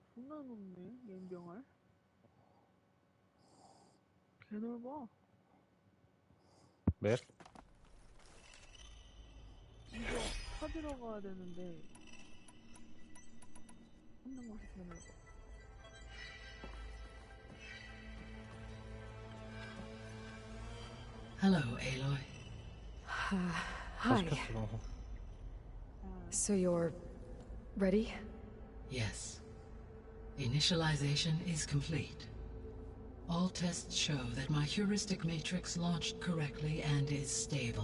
존나 높네, 연병알. 개 넓어. 맵? 이거 찾으러 가야 되는데 찾는 곳이 개 넓어. Hello, Aloy. Hi. So you're ready? Yes. Initialization is complete. All tests show that my heuristic matrix launched correctly and is stable.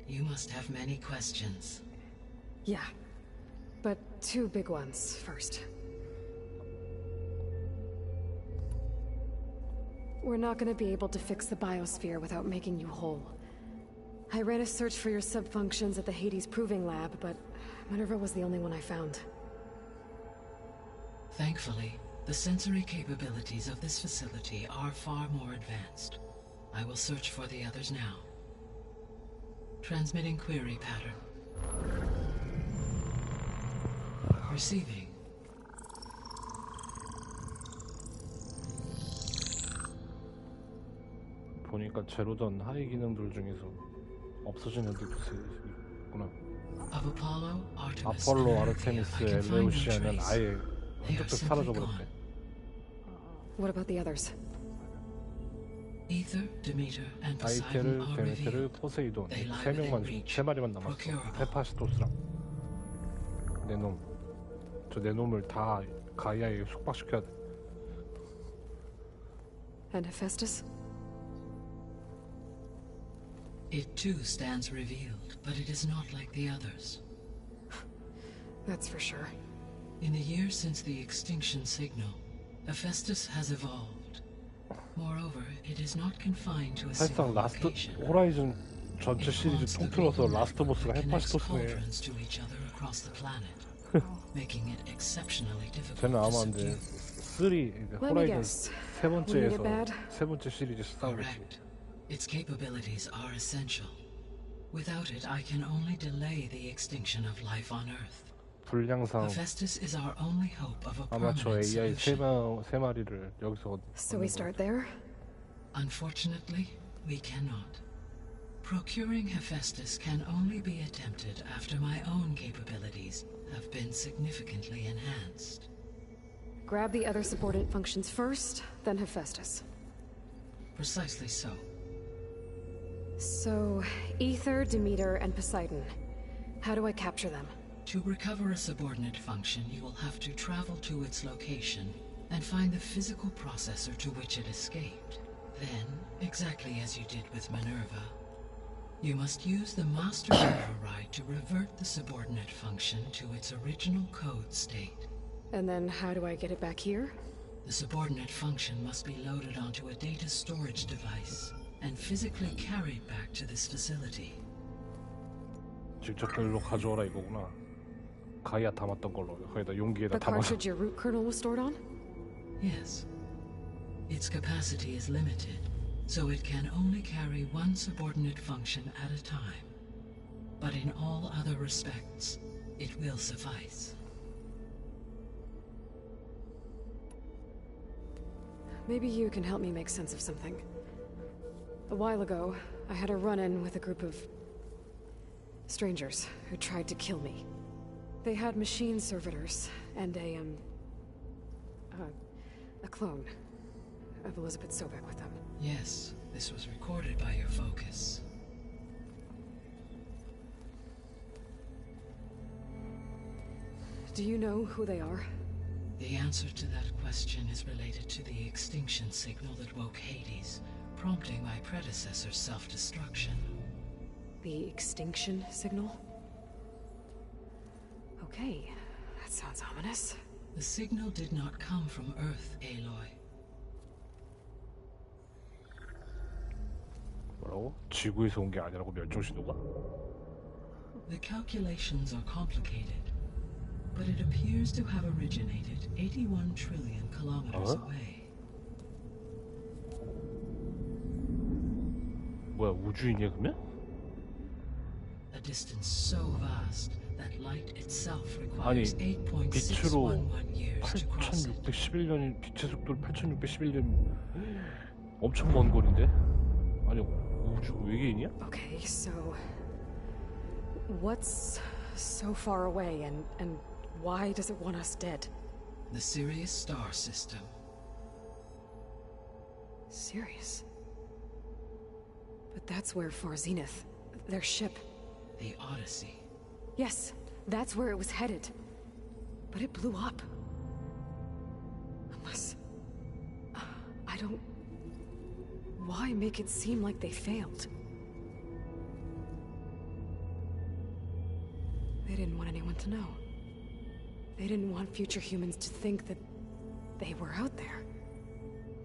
You must have many questions. Yeah. But two big ones first. We're not gonna be able to fix the biosphere without making you whole. I ran a search for your subfunctions at the Hades Proving Lab, but Minerva was the only one I found. Thankfully, the sensory capabilities of this facility are far more advanced. I will search for the others now. Transmitting query pattern. Receiving. 보니까 제로던 하위 기능들 중에서 없어진 애들도 있구나. Of Apollo, Artemis, 아폴로, and 아르테미스, I can find no 엘레우시아는 trace. 아예 They are 흔적도 simply 사라져버렸대. gone. What about the others? Ether, Demeter, and Poseidon 아이테르, are 데메테르, revealed. 포세이돈 They lie 세 명만 within reach. 세 마리만 남았어. Procurable. 헤파시토스랑 네놈. 저 네놈을 다 가이아에 속박시켜야 돼. And Hephaestus? It too stands revealed, but it is not like the others. That's for sure. In the years since the extinction signal, Hephaestus has evolved. Moreover, it is not confined to a single 사실상 라스트 location. 호라이즌 전체 It 시리즈 haunts the 통틀어서 great 라스트 map 보스가 that connects 헤파시토스네. cauldrons to each other across the planet, making it exceptionally difficult 쟤는 to 아마 이제 subdue. 3 Let me 호라이즌 guess. 세 When you 번째에서 get bad? 세 번째 시리즈 싸우겠지. Correct. Its capabilities are essential. Without it, I can only delay the extinction of life on Earth. 분량상 Hephaestus is our only hope of a 아마 저 permanent AI solution. 세 마리를 여기서 So we start there? Unfortunately, we cannot. Procuring Hephaestus can only be attempted after my own capabilities have been significantly enhanced. Grab the other subordinate functions first, then Hephaestus. Precisely so. So, Ether, Demeter, and Poseidon. How do I capture them? To recover a subordinate function, you will have to travel to its location and find the physical processor to which it escaped. Then, exactly as you did with Minerva, you must use the master override to revert the subordinate function to its original code state. And then how do I get it back here? The subordinate function must be loaded onto a data storage device and physically carried back to this facility. 직접 일로 가져오라 이거구나. 가이아 담았던 걸로 거기다 용기에다 The 담아서. cartridge your root kernel was stored on? Yes. Its capacity is limited, so it can only carry one subordinate function at a time. But in all other respects, it will suffice. Maybe you can help me make sense of something. A while ago, I had a run-in with a group of strangers who tried to kill me. They had machine servitors and a clone of Elizabeth Sobek with them. Yes, this was recorded by your focus. Do you know who they are? The answer to that question is related to the extinction signal that woke Hades, prompting my predecessor's self-destruction. The extinction signal? Okay, that sounds ominous. The signal did not come from Earth, Aloy. 뭐라고? 지구에서 온 게 아니라고 멸종신호가? The calculations are complicated, but it appears to have originated 81 trillion kilometers away. 뭐야 우주인이야 그러면? A distance so vast that light itself requires 아니, 8.611 years to cross it. 8611년 빛의 속도로 8611년 엄청 먼 거리인데? 아니 우주 외계인이야? Okay, so what's so far away and why does it want us dead? The Sirius star system. Sirius? But that's where Far Zenith, their ship. The Odyssey. Yes, that's where it was headed. But it blew up. Unless... I don't... Why make it seem like they failed? They didn't want anyone to know. They didn't want future humans to think that they were out there.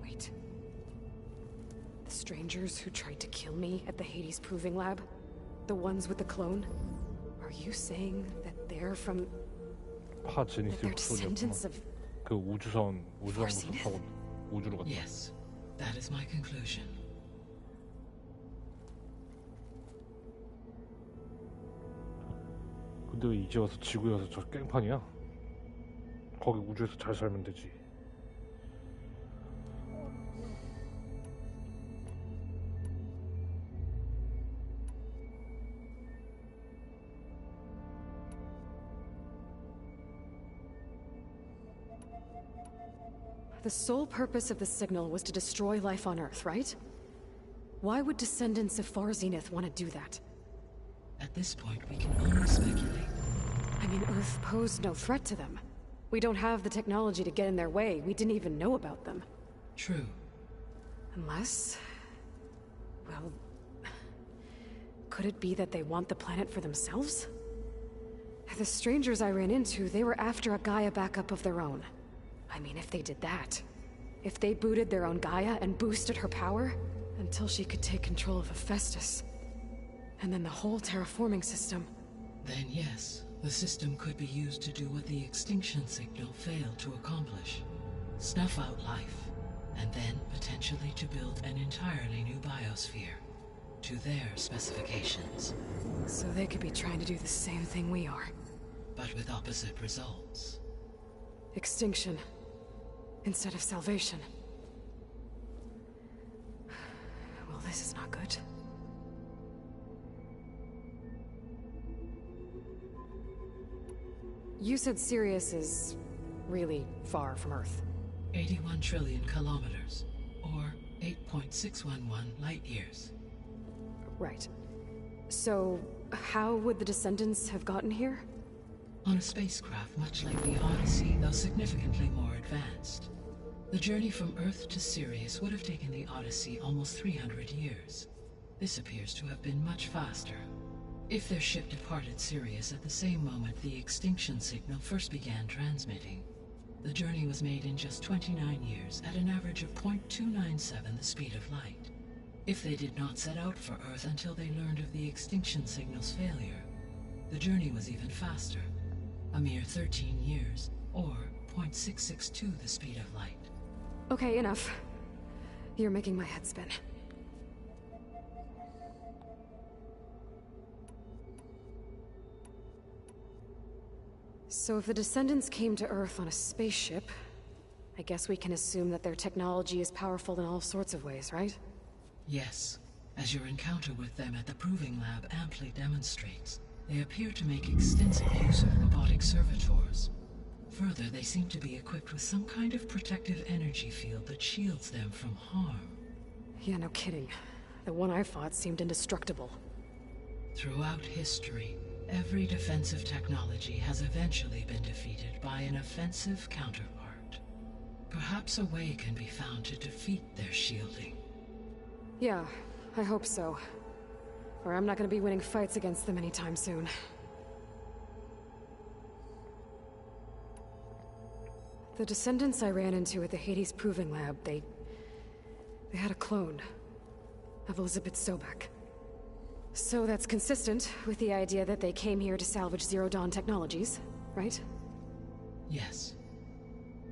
Wait. The strangers who tried to kill me at the Hades Proving Lab? The ones with the clone? Are you saying that they're from... 파 that 제니스 they're 목소리였구나. descendants of... 그 우주선부터 타고 우주로 갔다. Yes, that is my conclusion. 근데 왜 이제 와서 지구에 와서 저 깽판이야? 거기 우주에서 잘 살면 되지. The sole purpose of the signal was to destroy life on Earth, right? Why would descendants of Far Zenith want to do that? At this point, we can only speculate. I mean, Earth posed no threat to them. We don't have the technology to get in their way. We didn't even know about them. True. Unless... well... could it be that they want the planet for themselves? The strangers I ran into, they were after a Gaia backup of their own. I mean, if they did that... if they booted their own Gaia and boosted her power... until she could take control of Hephaestus... and then the whole terraforming system... Then yes, the system could be used to do what the extinction signal failed to accomplish. Snuff out life, and then potentially to build an entirely new biosphere. To their specifications. So they could be trying to do the same thing we are. But with opposite results. Extinction. Instead of salvation. Well, this is not good. You said Sirius is really far from Earth. 81 trillion kilometers, or 8.611 light years. Right. So, how would the descendants have gotten here? On a spacecraft much like the Odyssey, though significantly more advanced. The journey from Earth to Sirius would have taken the Odyssey almost 300 years. This appears to have been much faster. If their ship departed Sirius at the same moment the extinction signal first began transmitting, the journey was made in just 29 years at an average of 0.297 the speed of light. If they did not set out for Earth until they learned of the extinction signal's failure, the journey was even faster, a mere 13 years, or 0.662 the speed of light. Okay, enough. You're making my head spin. So if the descendants came to Earth on a spaceship, I guess we can assume that their technology is powerful in all sorts of ways, right? Yes, as your encounter with them at the Proving Lab amply demonstrates, they appear to make extensive use of robotic servitors. Further, they seem to be equipped with some kind of protective energy field that shields them from harm. Yeah, no kidding. The one I fought seemed indestructible. Throughout history, every defensive technology has eventually been defeated by an offensive counterpart. Perhaps a way can be found to defeat their shielding. Yeah, I hope so. Or I'm not gonna be winning fights against them anytime soon. The descendants I ran into at the Hades Proving Lab, they had a clone of Elizabeth Sobek. So that's consistent with the idea that they came here to salvage Zero Dawn technologies, right? Yes.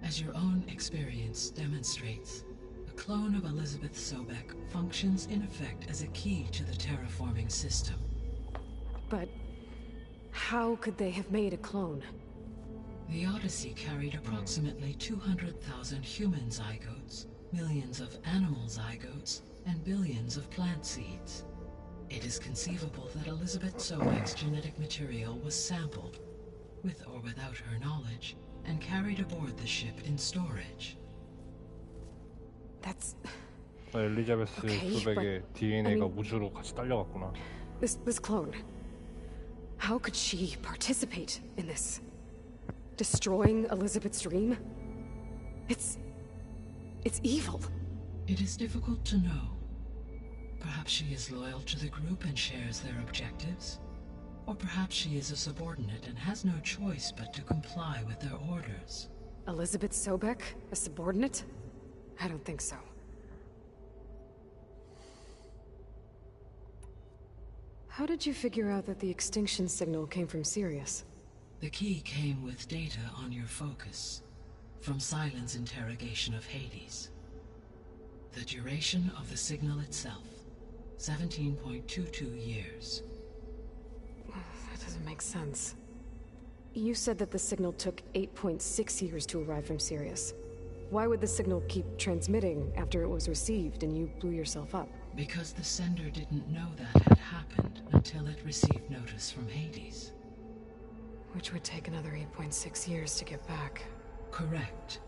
As your own experience demonstrates, a clone of Elizabeth Sobek functions in effect as a key to the terraforming system. But how could they have made a clone? The Odyssey carried approximately 200,000 human zygotes, millions of animal zygotes, and billions of plant seeds. It is conceivable that Elizabeth Sobek's genetic material was sampled, with or without her knowledge, and carried aboard the ship in storage. That's... 엘리자베스 Okay, 소백의 but, DNA가 I mean- 우주로 같이 딸려갔구나. This clone. How could she participate in this? Destroying Elizabeth's dream? It's evil. It is difficult to know. Perhaps she is loyal to the group and shares their objectives. Or perhaps she is a subordinate and has no choice but to comply with their orders. Elizabeth Sobek, a subordinate? I don't think so. How did you figure out that the extinction signal came from Sirius? The key came with data on your focus, from Silent's interrogation of Hades. The duration of the signal itself, 17.22 years. That doesn't make sense. You said that the signal took 8.6 years to arrive from Sirius. Why would the signal keep transmitting after it was received and you blew yourself up? Because the sender didn't know that had happened until it received notice from Hades. Which would take another 8.6 years to get back. Correct.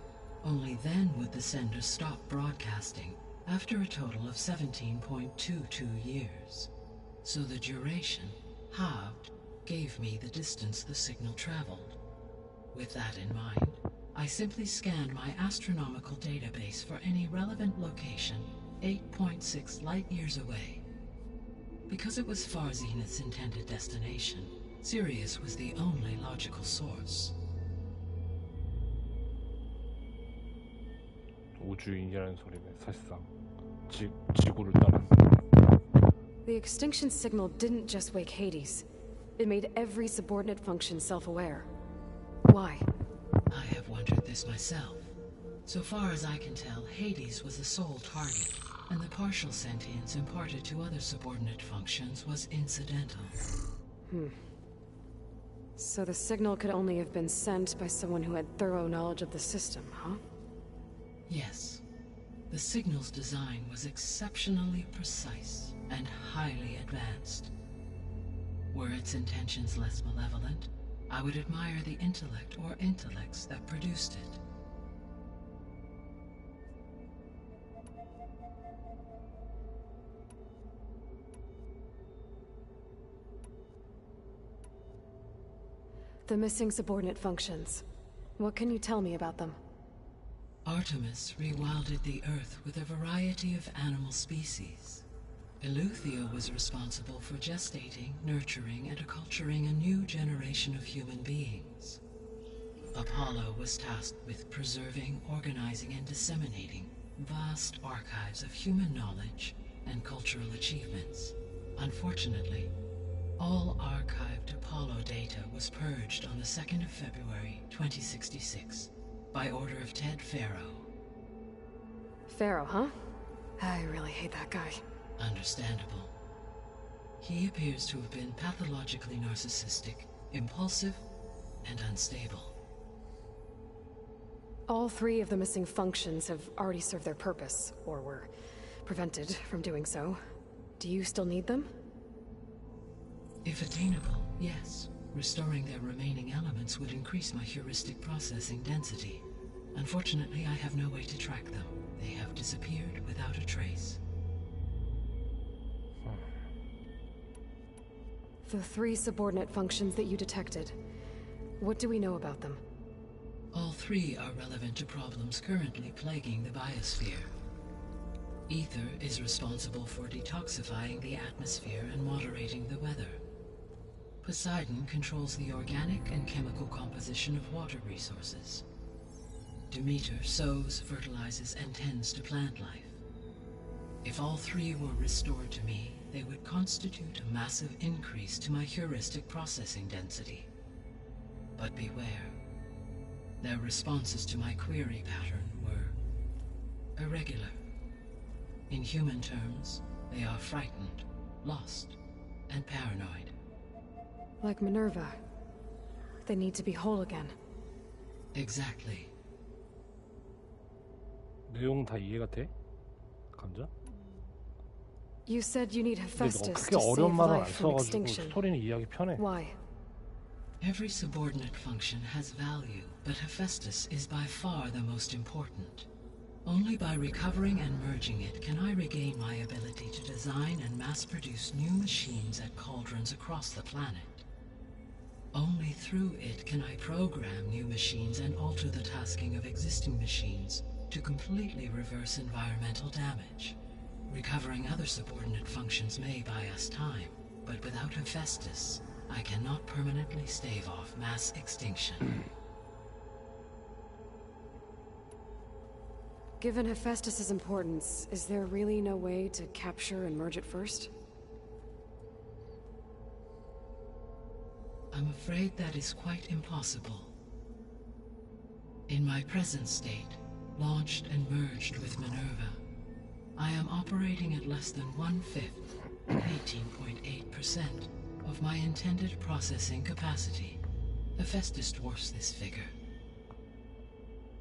Only then would the sender stop broadcasting, after a total of 17.22 years. So the duration, halved, gave me the distance the signal traveled. With that in mind, I simply scanned my astronomical database for any relevant location 8.6 light-years away. Because it was far Zenith's intended destination, Sirius was the only logical source. 우주인이라는 소리네. 사실상 지구를 따는. The extinction signal didn't just wake Hades. It made every subordinate function self-aware. Why? I have wondered this myself. So far as I can tell, Hades was the sole target, and the partial sentience imparted to other subordinate functions was incidental. So the signal could only have been sent by someone who had thorough knowledge of the system, huh? Yes. The signal's design was exceptionally precise and highly advanced. Were its intentions less malevolent, I would admire the intellect or intellects that produced it. The missing subordinate functions. What can you tell me about them? Artemis rewilded the Earth with a variety of animal species. Eleuthia was responsible for gestating, nurturing, and acculturating a new generation of human beings. Apollo was tasked with preserving, organizing, and disseminating vast archives of human knowledge and cultural achievements. Unfortunately, all archived Apollo data was purged on the 2nd of February, 2066, by order of Ted Faro. Pharaoh, huh? I really hate that guy. Understandable. He appears to have been pathologically narcissistic, impulsive, and unstable. All three of the missing functions have already served their purpose, or were prevented from doing so. Do you still need them? If attainable, yes. Restoring their remaining elements would increase my heuristic processing density. Unfortunately, I have no way to track them. They have disappeared without a trace. The three subordinate functions that you detected. What do we know about them? All three are relevant to problems currently plaguing the biosphere. Ether is responsible for detoxifying the atmosphere and moderating the weather. Poseidon controls the organic and chemical composition of water resources. Demeter sows, fertilizes, and tends to plant life. If all three were restored to me, they would constitute a massive increase to my heuristic processing density. But beware. Their responses to my query pattern were irregular. In human terms, they are frightened, lost, and paranoid. Like Minerva, They need to be whole again. Exactly. 내용 다 이해가 돼? 감자? You said you need 근데 너 Hephaestus 그렇게 to save 어려운 말을 안 life from 써가지고 extinction. 스토리는 이해하기 편해. Why? Every subordinate function has value, but Hephaestus is by far the most important. Only by recovering and merging it can I regain my ability to design and mass-produce new machines at cauldrons across the planet. Only through it can I program new machines and alter the tasking of existing machines to completely reverse environmental damage. Recovering other subordinate functions may buy us time, but without Hephaestus, I cannot permanently stave off mass extinction. Given Hephaestus's importance, is there really no way to capture and merge it first? I'm afraid that is quite impossible. In my present state, launched and merged with Minerva, I am operating at less than 1/5, 18.8% of my intended processing capacity. Hephaestus dwarfs this figure.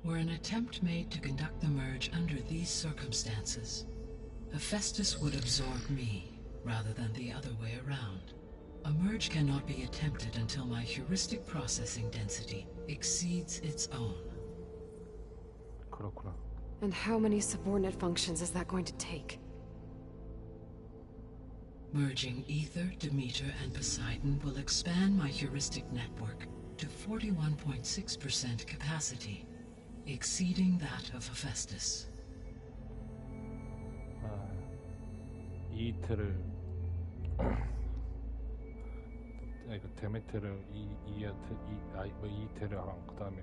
Were an attempt made to conduct the merge under these circumstances, Hephaestus would absorb me rather than the other way around. A merge cannot be attempted until my heuristic processing density exceeds its own. 그렇구나. And how many subordinate functions is that going to take? Merging Ether, Demeter, and Poseidon will expand my heuristic network to 41.6% capacity, exceeding that of Hephaestus. 이이테를 그 데메테를 이이테르랑 그 다음에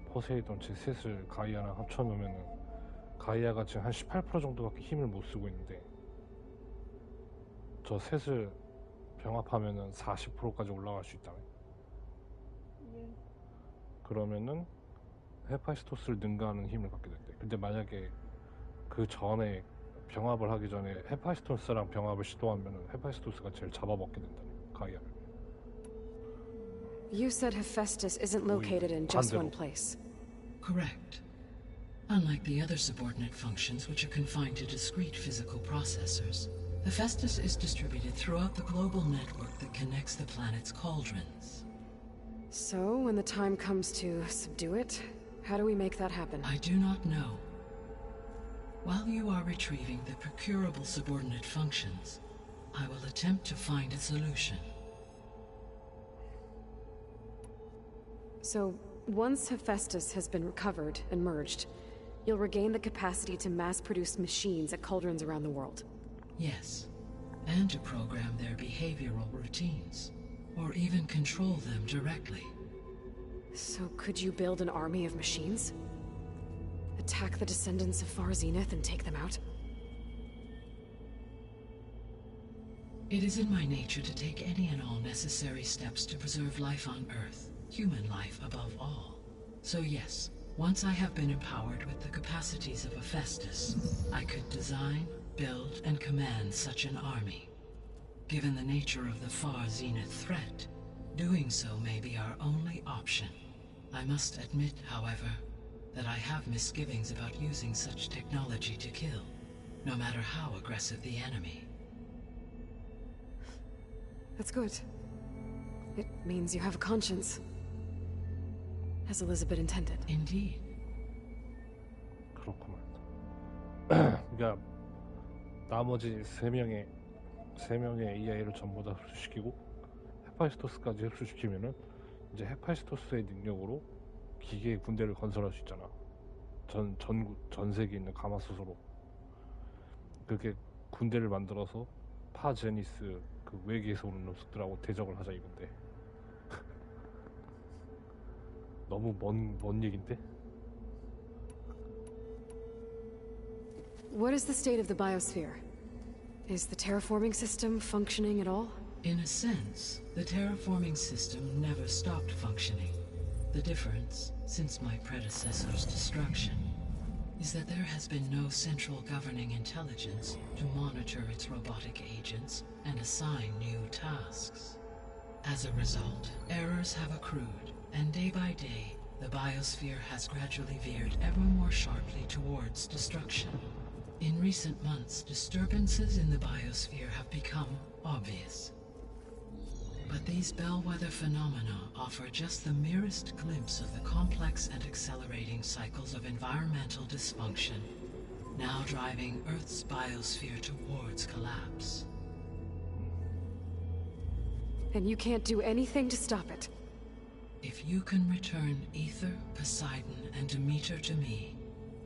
포세이돈 제 셋을 가이아랑 합쳐놓으면은 가이아가 지금 한 18% 정도밖에 힘을 못 쓰고 있는데 저 셋을 병합하면은 40%까지 올라갈 수 있다네. 예. 그러면은 헤파이스토스를 능가하는 힘을 갖게 된대. 근데 만약에 그 전에 병합을 하기 전에 헤파이스토스랑 병합을 시도하면은 헤파이스토스가 제일 잡아먹게 된다네, 가이아를. You said Hephaestus isn't located in just one place. Correct. Unlike the other subordinate functions, which are confined to discrete physical processors, Hephaestus is distributed throughout the global network that connects the planet's cauldrons. So, when the time comes to subdue it, how do we make that happen? I do not know. While you are retrieving the procurable subordinate functions, I will attempt to find a solution. So, once Hephaestus has been recovered and merged, you'll regain the capacity to mass-produce machines at cauldrons around the world. Yes, and to program their behavioral routines, or even control them directly. So could you build an army of machines? Attack the descendants of Far Zenith and take them out? It is in my nature to take any and all necessary steps to preserve life on Earth, human life above all. So yes, once I have been empowered with the capacities of Hephaestus, I could design, build, and command such an army. Given the nature of the Far Zenith threat, doing so may be our only option. I must admit, however, that I have misgivings about using such technology to kill, no matter how aggressive the enemy. That's good. It means you have a conscience. As Elizabeth intended. Indeed. 그렇구만. 그러니까 나머지 세 명의 AI를 전부 다 흡수시키고 헤파이스토스까지 흡수시키면은 이제 헤파이스토스의 능력으로 기계의 군대를 건설할 수 있잖아. 전 세계에 있는 가마솥으로 그렇게 군대를 만들어서 파제니스 그 외계에서 오는 녀석들하고 대적을 하자 이건데. 너무 먼 얘긴데? What is the state of the biosphere? Is the terraforming system functioning at all? In a sense, the terraforming system never stopped functioning. The difference, since my predecessor's destruction, is that there has been no central governing intelligence to monitor its robotic agents and assign new tasks. As a result, errors have accrued, and day by day, the biosphere has gradually veered ever more sharply towards destruction. In recent months, disturbances in the biosphere have become obvious. But these bellwether phenomena offer just the merest glimpse of the complex and accelerating cycles of environmental dysfunction, now driving Earth's biosphere towards collapse. And you can't do anything to stop it. If you can return Ether, Poseidon, and Demeter to me,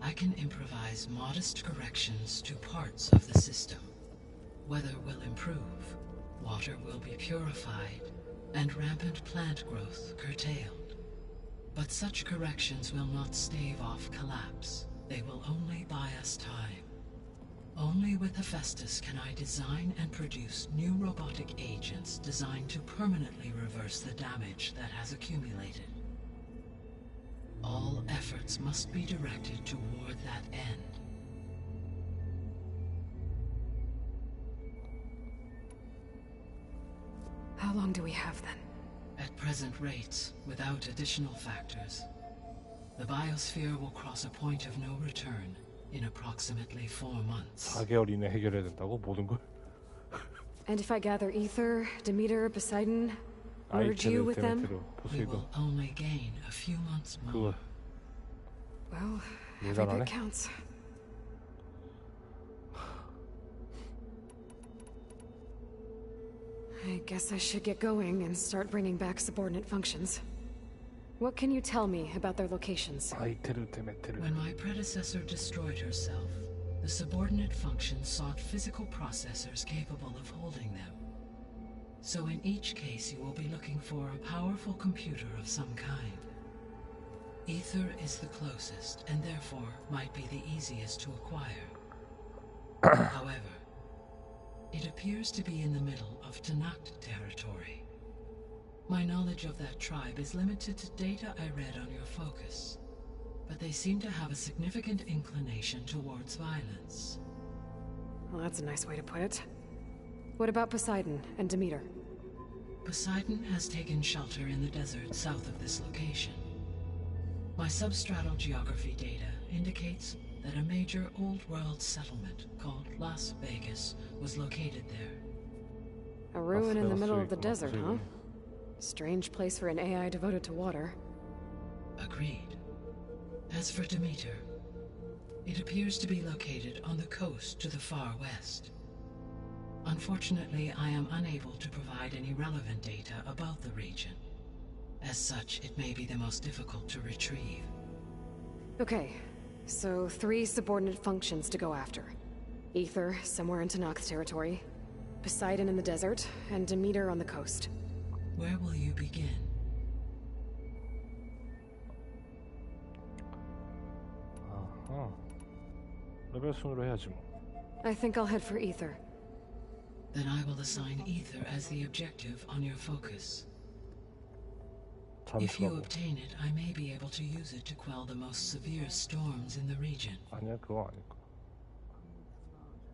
I can improvise modest corrections to parts of the system. Weather will improve, water will be purified, and rampant plant growth curtailed. But such corrections will not stave off collapse. They will only buy us time. Only with Hephaestus can I design and produce new robotic agents designed to permanently reverse the damage that has accumulated. All efforts must be directed toward that end. How long do we have then? At present rates, without additional factors, the biosphere will cross a point of no return in approximately 4 months. 4개월 이내 해결해야 된다고 모든 걸? And if I gather Ether, Demeter, Poseidon, merge you with them? We will only gain a few months more. 그거 Well, every 대단하네. bit counts. I guess I should get going and start bringing back subordinate functions. What can you tell me about their locations? 아이테르 데메테르. When my predecessor destroyed herself, the subordinate functions sought physical processors capable of holding them. So in each case you will be looking for a powerful computer of some kind. Ether is the closest, and therefore might be the easiest to acquire. However, it appears to be in the middle of Tanakh territory. My knowledge of that tribe is limited to data I read on your focus, but they seem to have a significant inclination towards violence. Well, that's a nice way to put it. What about Poseidon and Demeter? Poseidon has taken shelter in the desert south of this location. My substratal geography data indicates that a major old-world settlement called Las Vegas was located there. A ruin in the middle of the desert, huh? Strange place for an AI devoted to water. Agreed. As for Demeter, it appears to be located on the coast to the far west. Unfortunately, I am unable to provide any relevant data about the region. As such, it may be the most difficult to retrieve. Okay, so 3 subordinate functions to go after. Ether, somewhere in Tanakh territory. Poseidon in the desert, and Demeter on the coast. Where will you begin? 아하. 레벨 순으로 해야지 뭐. I think I'll head for Ether. Then I will assign Ether as the objective on your focus. If you 잠수라고. obtain it, I may be able to use it to quell the most severe storms in the region. 아니야 그거 아닐 거야.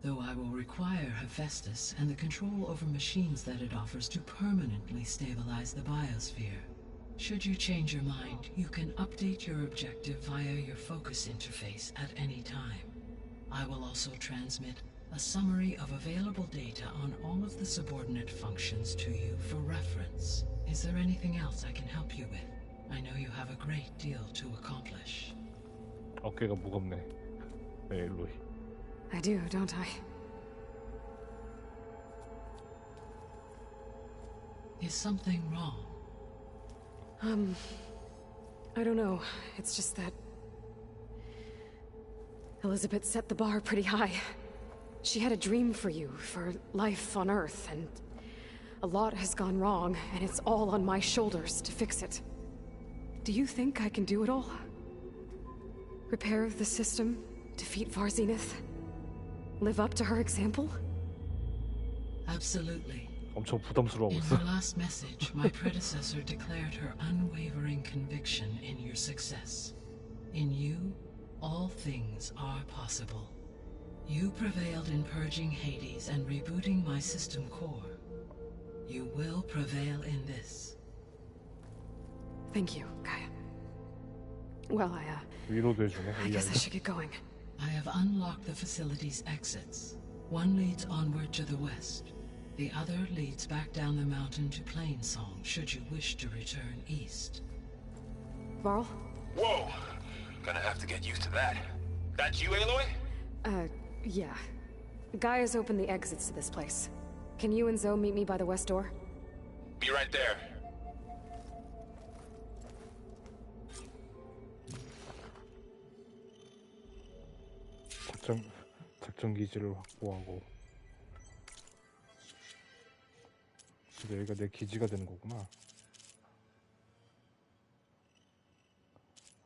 Though I will require Hephaestus and the control over machines that it offers to permanently stabilize the biosphere. Should you change your mind, you can update your objective via your focus interface at any time. I will also transmit a summary of available data on all of the subordinate functions to you for reference. Is there anything else I can help you with? I know you have a great deal to accomplish. 어깨가 무겁네. 네, 로이. I do, don't I? Is something wrong? I don't know. It's just that Elizabeth set the bar pretty high. She had a dream for you, for life on Earth, and a lot has gone wrong, and it's all on my shoulders to fix it. Do you think I can do it all? Repair the system, defeat Varzenith, live up to her example? Absolutely. 엄청 부담스러워하고 In 있어. her last message, my predecessor declared her unwavering conviction in your success. In you, all things are possible. You prevailed in purging Hades and rebooting my system core. You will prevail in this. Thank you, Gaia. Well, 위로도 해주네. I guess I should get going. I have unlocked the facility's exits. One leads onward to the west. The other leads back down the mountain to Plainsong, should you wish to return east. Varl? Whoa! Gonna have to get used to that. That's you, Aloy? Yeah. Gaia's opened the exits to this place. Can you and Zoe meet me by the west door? Be right there. 작전 기지를 확보하고. 근데 여기가 내 기지가 되는 거구나.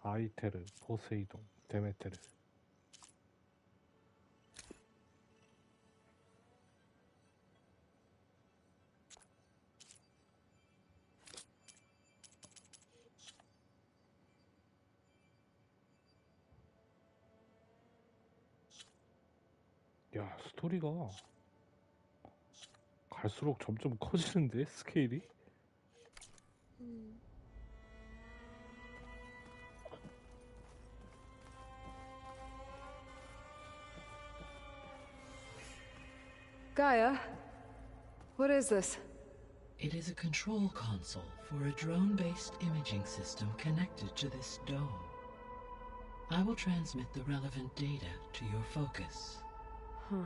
아이테르, 포세이돈, 데메테르. 야, 스토리가 갈수록 점점 커지는데, 스케일이? Gaia? What is this? It is a control console for a drone-based imaging system connected to this dome. I will transmit the relevant data to your focus. Huh.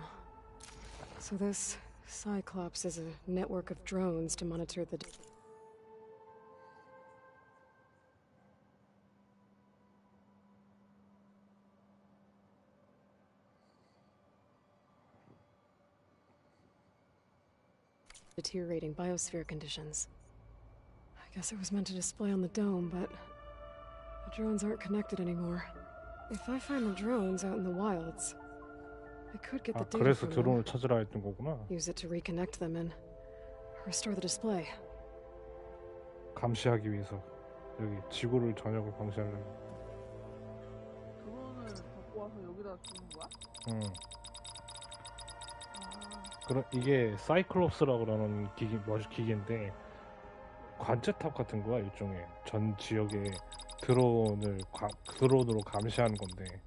So this Cyclops is a network of drones to monitor the... deteriorating biosphere conditions. I guess it was meant to display on the dome, but the drones aren't connected anymore. If I find the drones out in the wilds, I could get the 아, data 그래서 from them, 드론을 찾으라 했던 거구나. use it to reconnect them and restore the display. 감시하기 위해서. 여기 지구를 전역을 감시하려면. 드론을 갖고 와서 여기다 두는 거야? 응. 아, 이게 사이클롭스라고 그러는 기계인데 관제탑 같은 거야. 일종의 전 지역에 드론으로 감시하는 건데,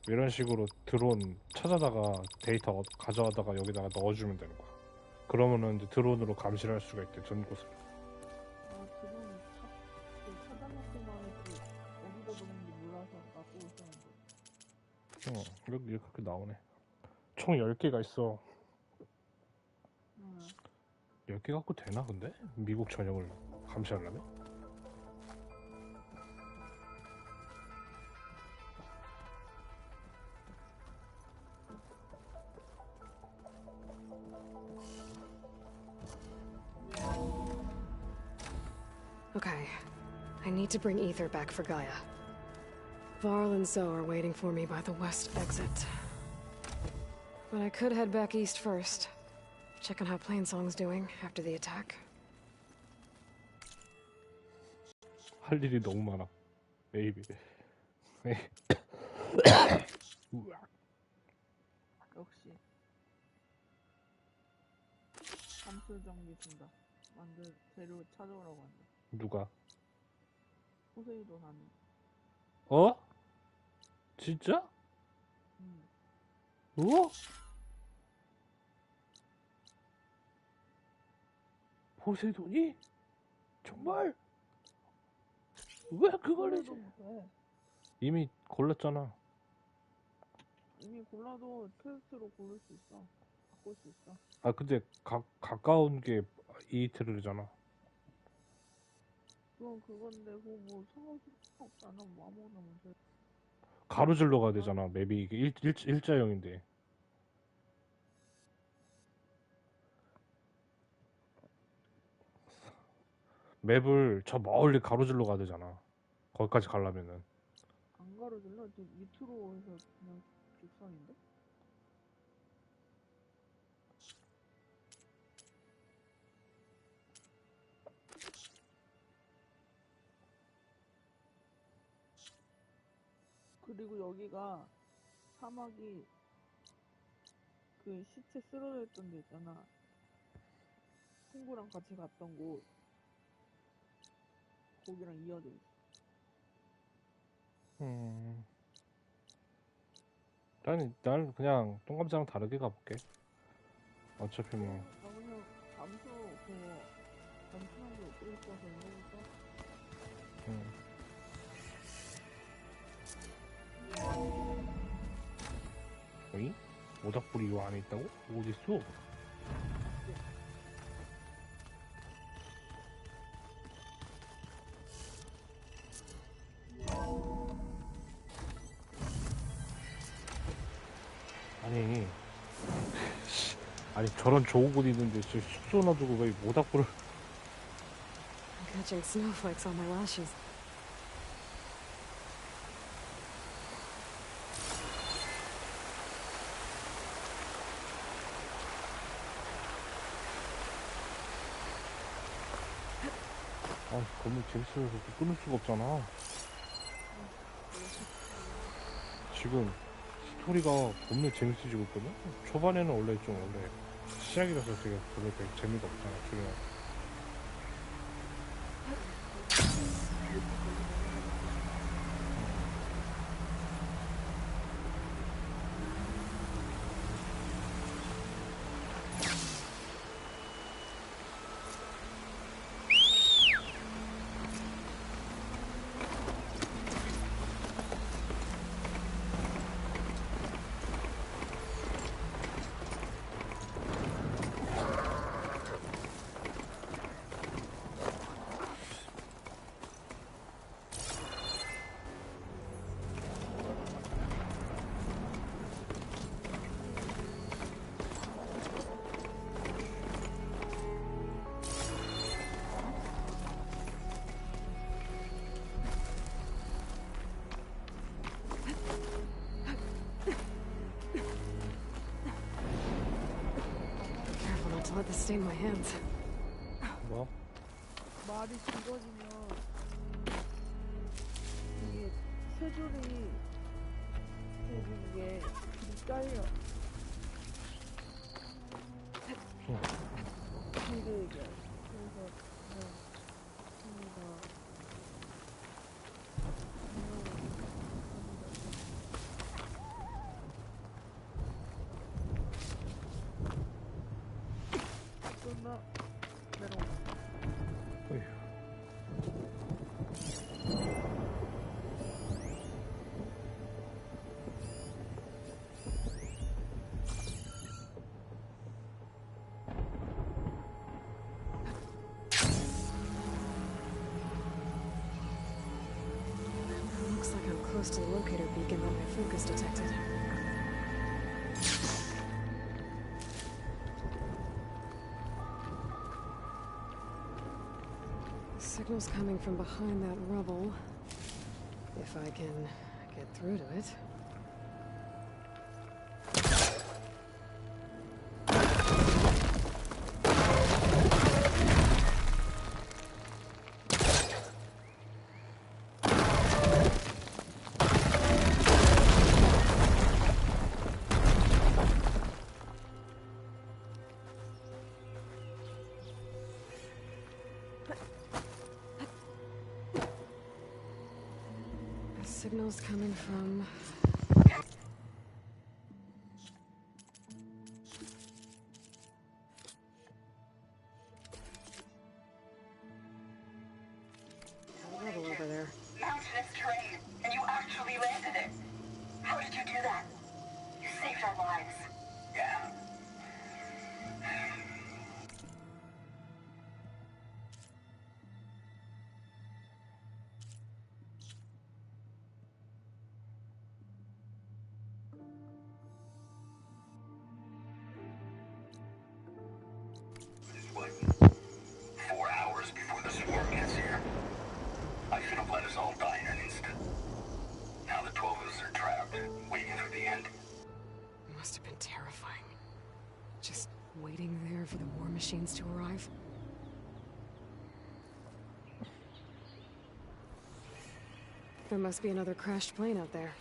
이런 식으로 드론 찾아다가 데이터 가져다가 여기다가 넣어주면 되는 거야. 그러면은 이제 드론으로 감시를 할 수가 있대, 전 곳을. 드론 찾아놓기만 했지 어디다 놓는지 몰라서 놔두고 있었는데. 이렇게 그렇게 나오네. 총 10개가 있어. 10개 갖고 되나 근데? 미국 전역을 감시하려면? Okay. I need to bring Ether back for Gaia. Varl and Zoe are waiting for me by the west exit. But I could head back east first. Check on how Plainsong's doing after the attack. 할 일이 너무 많아. 메이비. 우와. 역시 함수 정리 준다. 만들 재료 찾아오라고 한다. 누가? 포세이돈 하는. 어? 진짜? 어? 포세이돈이? 정말? 왜 그걸 해줘? 왜? 이미 골랐잖아. 이미 골라도 퀘스트로 고를 수 있어. 바꿀 수 있어. 아 근데 가까운 게 이이트르잖아. 그건 그건데 그거 뭐 상관없잖아. 뭐 아무거나 문제. 가로질러 가야 되잖아. 맵이 이게 일자형인데. 맵을 저 멀리 가로질러 가야 되잖아. 거기까지 가려면은. 안 가로질러? 저 밑으로 해서 그냥 직선인데? 그리고 여기가 사막이 그 시체 쓰러져 있던 데 있잖아. 친구랑 같이 갔던 곳. 거기랑 이어져 있어. 난 그냥 똥감자랑 다르게 가볼게. 어차피 뭐. 나 그냥 잠수 그거 잠수함이 어떻게 있어서 해볼까? 어이? 모닥불이 요 안에 있다고? 어딨어? 아니 저런 좋은 곳 있는데 저 숙소 놔두고 왜 모닥불을. I'm catching snowflakes on my lashes. 아, 건물 재밌어서 끊을 수가 없잖아. 지금 스토리가 겁나 재밌어지고 있거든? 초반에는 원래 시작이라서 되게 별로 재미가 없잖아, 지금. Careful not to let this stain my hands. 뭐? 말이 길어지면 이게 세 줄이 이게 잘려. 길게. 그래서 그냥 친구가 끝나 내려와. 어휴. Looks like I'm close to the locator beacon that my focus detected. The signal's coming from behind that rubble. If I can get through to it. The signal's coming from... that rubble over there. Mountainous terrain, and you actually landed it. How did you do that? You saved our lives. Yeah. It's what? 4 hours before the swarm gets here. I should have let us all die in an instant. Now the 12 of us are trapped, waiting for the end. It must have been terrifying. Just waiting there for the war machines to arrive. There must be another crashed plane out there.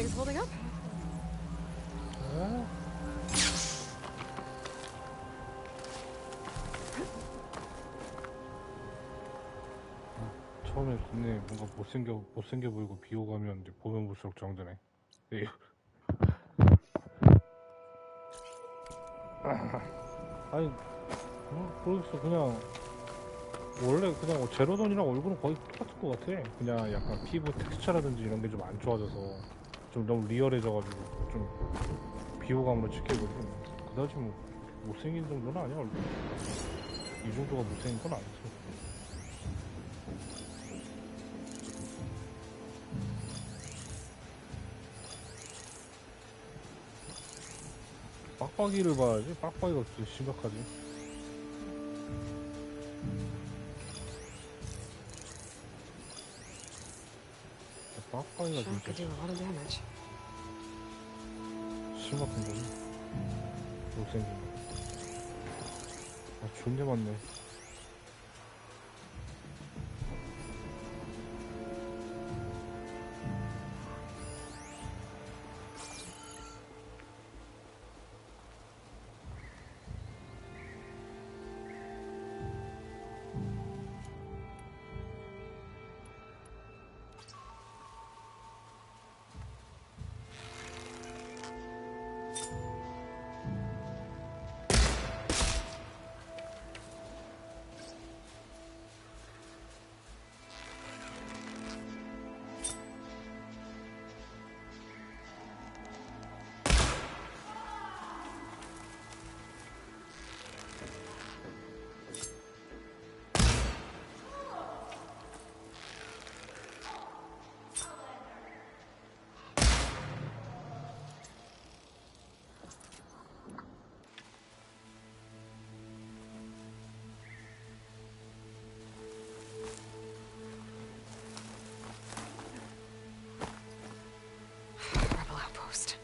Things holding up? 처음에 좋네. 뭔가 못생겨 보이고 비호감이었는데 보면 볼수록 정드네. 에휴. 아니, 모르겠어. 그냥 원래 그냥 제로돈이랑 얼굴은 거의 똑같을 것 같아. 그냥 약간 피부 텍스처라든지 이런 게 좀 안 좋아져서 좀 너무 리얼해져가지고 좀 비호감으로 지켜보고 그다지 뭐 못생긴 정도는 아니야. 얼굴 이 정도가 못생긴 건 아니지. 빡빡이를 봐야지. 빡빡이가 진짜 심각하지. 빡빡이가 Shot 진짜 could do a lot of damage. 심각한 거지. 못생긴 거. 아, 존내 많네. Rebel outpost.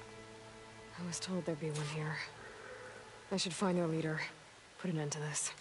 I was told there'd be one here. I should find their leader. Put an end to this.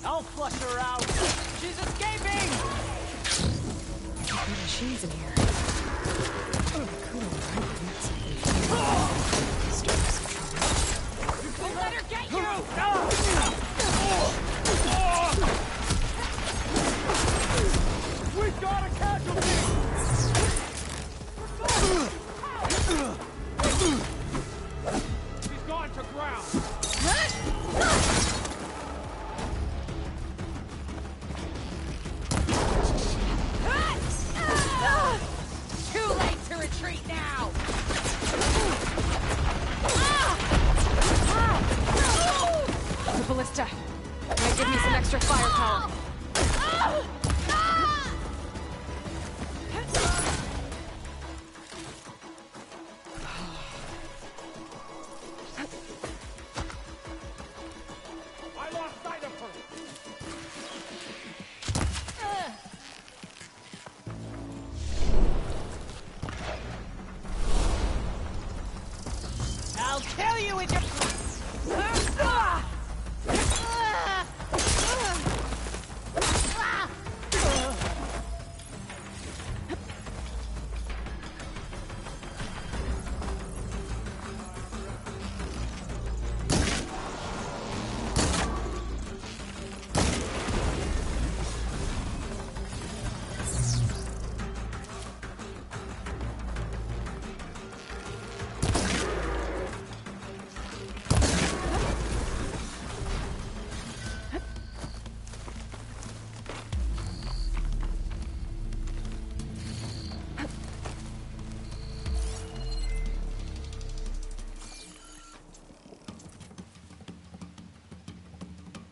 I'll flush her out. She's escaping! Machines in here. Don't let her get you! We've got a casualty! She's gone to ground. Too late to retreat now! The ballista. Might give me some extra firepower. I lost sight of her! I'll kill you with your...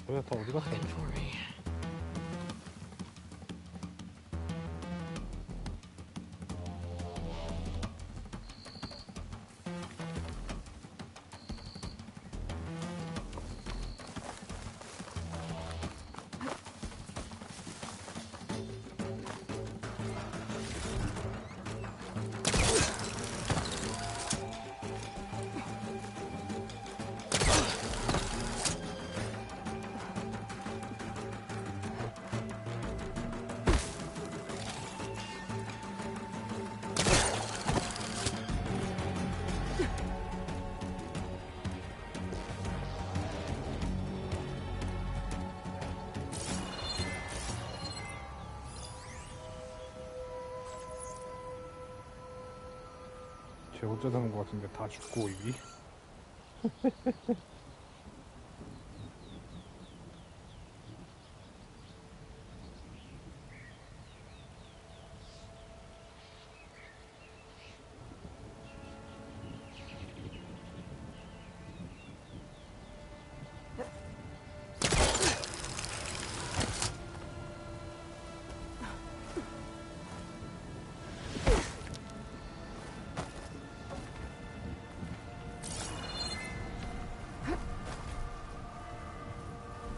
왜 다 어디 갔어? Looking for me. 쟤 어째 되는 것 같은데 다 죽고 이미?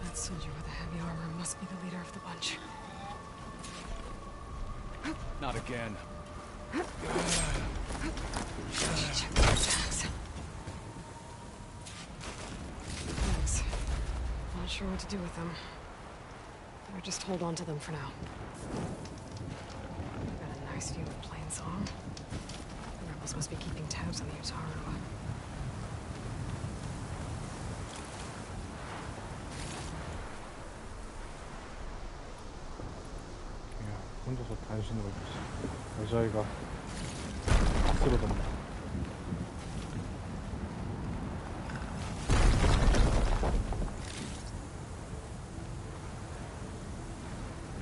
That soldier with the heavy armor must be the leader of the bunch. Not again. Check the attacks. Thanks. Not sure what to do with them. Or just hold on to them for now. Got a nice view of Plainsong. The rebels must be keeping tabs on the Utaru. 그냥 혼자서 단신으로 여자아이가 쓰러졌네.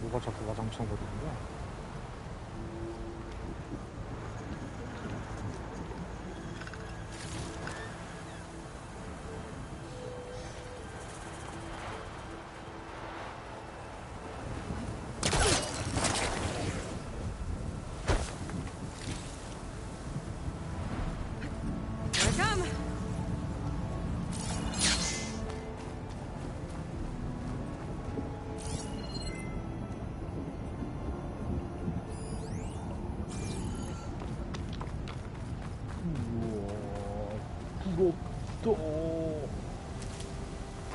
누가 자꾸 와장창 거리는 거야? Here I come!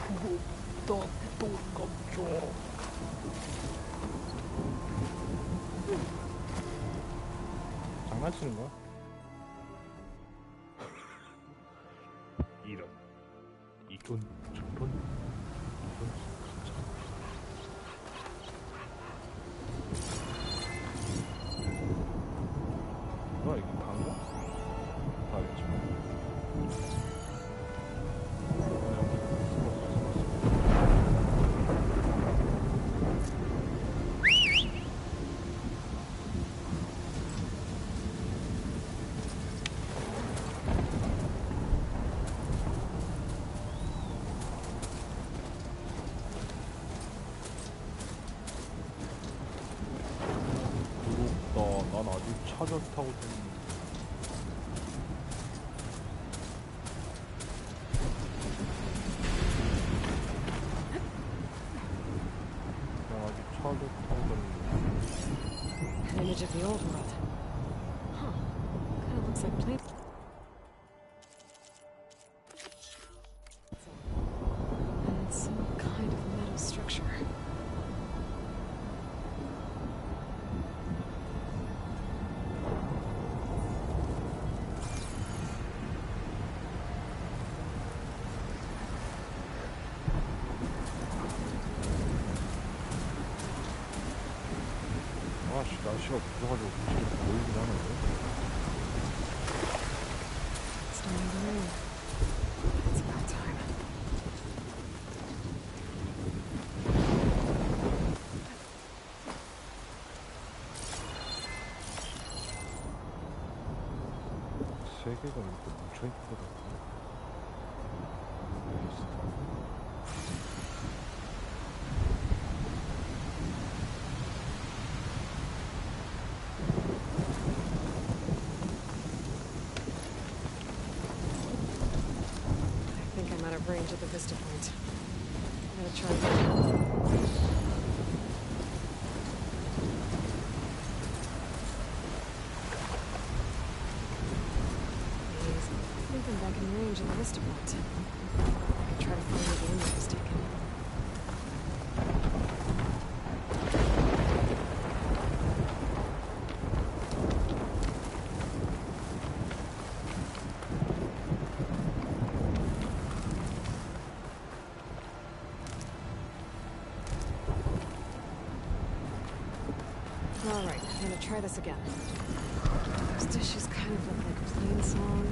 부럽다. 똑같죠. 장난치는 거야? 이런 저런 이런 진짜 뭐야 이게 방금? 알겠죠. 부럽다. 난 아직 차를 타고 다니는데. 난 아직 차를 타고 다니는데. An image of the old world. Huh. Kinda looks like plain. And it's some kind of metal structure. 아씨 날씨가 무서워가지고 음식이 보이긴 하는데. Starting to rain. It's about time. 세계가 이렇게 뭉쳐있는 것 같아. range at the Vista Point. I'm gonna try that. Moving back in range at the Vista Point. I could try to find where the image was taken. Alright, I'm gonna try this again. Those dishes kind of look like plain song.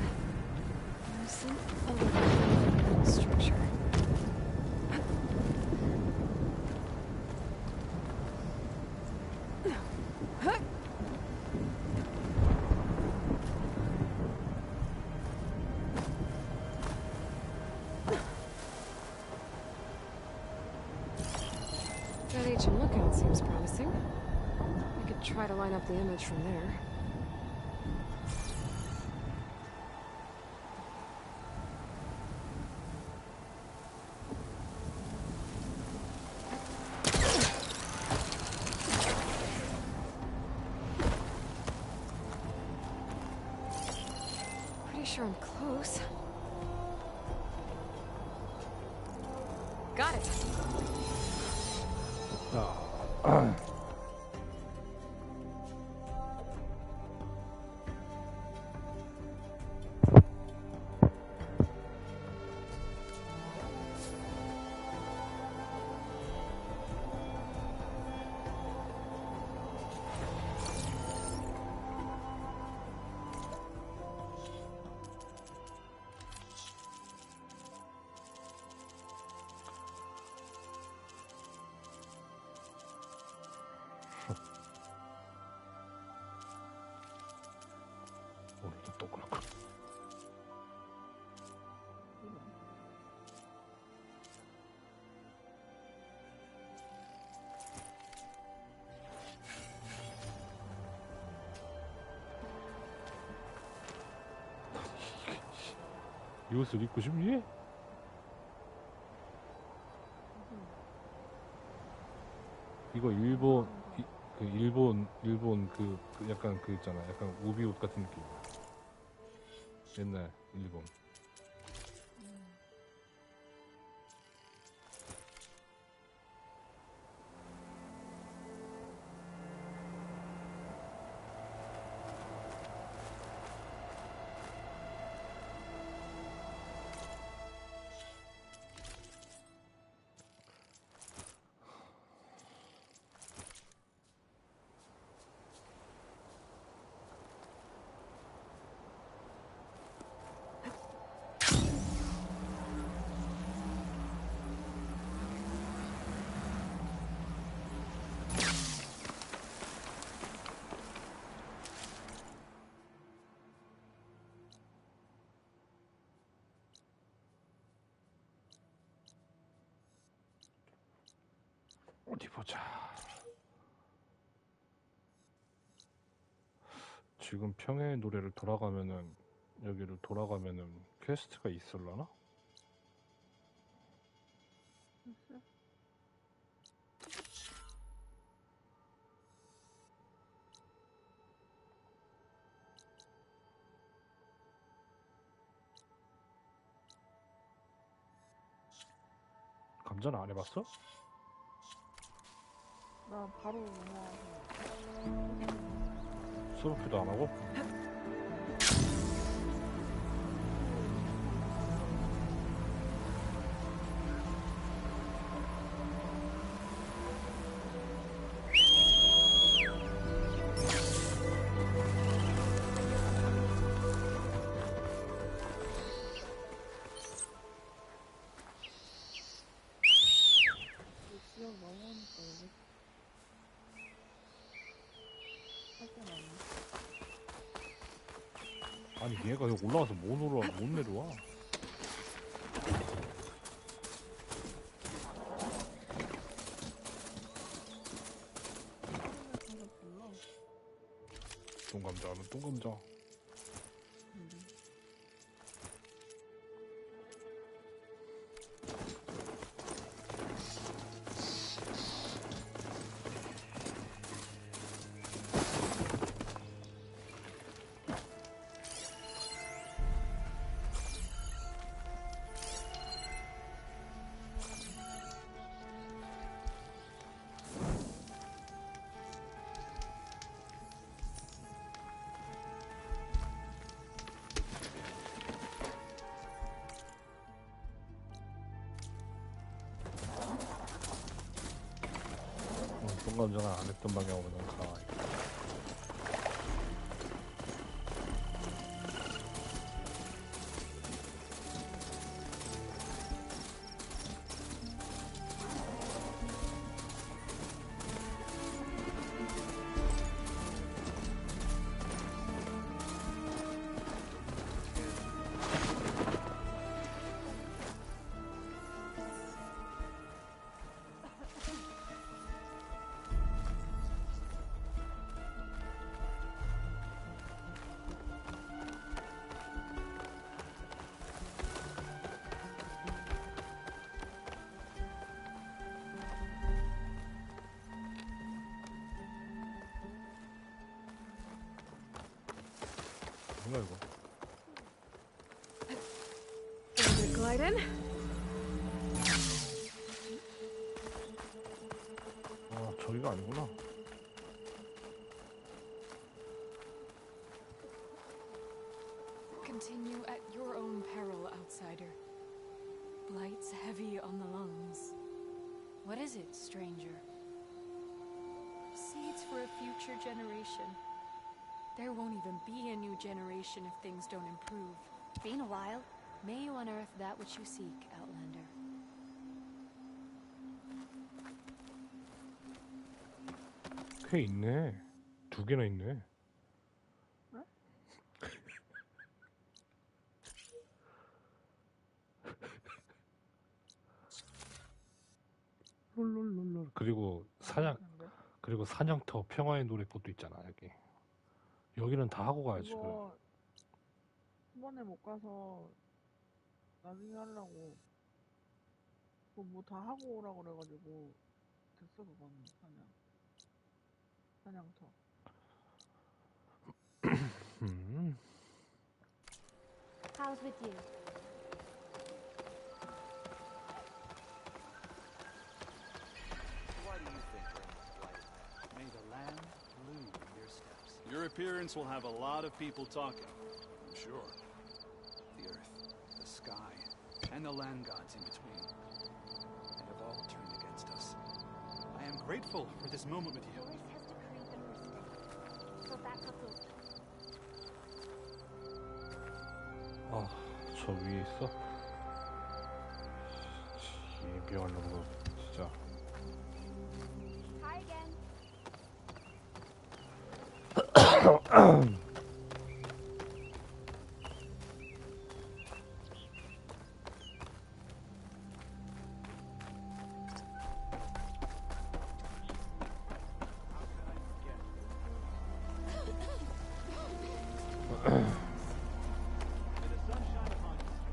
There's some other structure. That ancient lookout seems promising. I could try to line up the image from there. Pretty sure I'm close. Got it. 오늘도 또 그렇고. 이 옷을 입고 싶니? 이거 일본 그 약간 그 있잖아. 약간 우비 옷 같은 느낌. 옛날 일본. 어디 보자. 지금 평해의 노래를 돌아가면은 여기를 돌아가면은 퀘스트가 있을라나? 감자는 안 해봤어? 나 바로 넘어와서 스로피도 안 하고? 지역 넘어오니까 여기 할건 없네. 아니 얘가 여기 올라와서 못 내려와. 똥감자는 똥감자. 중간중간 안 했던 방향으로 가. 뭐야 이거? Glide in. 아 저기가 아니구나. Continue at your own peril, outsider. Blight's heavy on the lungs. What is it, stranger? Seeds for a future generation. There won't even be a new generation if things don't improve. Been a while. May you unearth that which you seek, Outlander. 꽤 있네. 2개나 있네. 응? 룰룰룰룰. 그리고 사냥터 평화의 노래꽃도 있잖아 여기. 여기는 다 하고 가야지. 그거 한 번에 못 가서 나중에 하려고 그거 뭐 다 하고 오라 그래가지고 됐어 그거는 사냥터. How's with you? Why do you think May the land bloom in your steps. Your appearance will have a lot of people talking, I'm sure. The earth, the sky, and the land gods in between. They have all turned against us. I am grateful for this moment with you. Horus has decreed the birthday. So back up. 아, 저 위에 있어? 예비한 놈도 진짜. Hi again.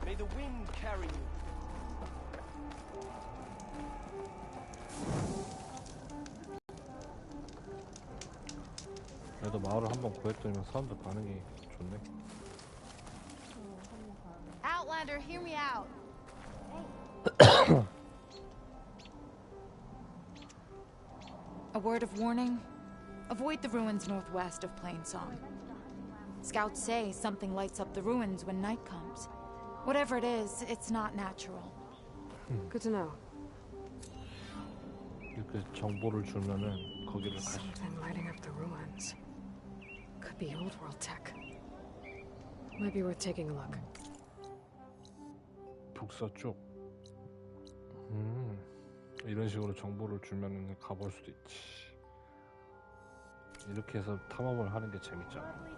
May the wind carry you. 그래도 마을을 한번 구했더니 사람들 반응이 좋네. 한번 가야 돼. Outlander, hear me out. A word of warning. Avoid the ruins northwest of Plainsong. Scouts say something lights up the ruins when night comes. Whatever it is, it's not natural. Good to know. 이렇게 정보를 주면은 거기를 가시. Something lighting up the ruins. Could be old world tech. Might be worth taking a look. 북서쪽. 이런 식으로 정보를 주면은 가볼 수도 있지. 이렇게 해서 탐험을 하는 게 재밌잖아.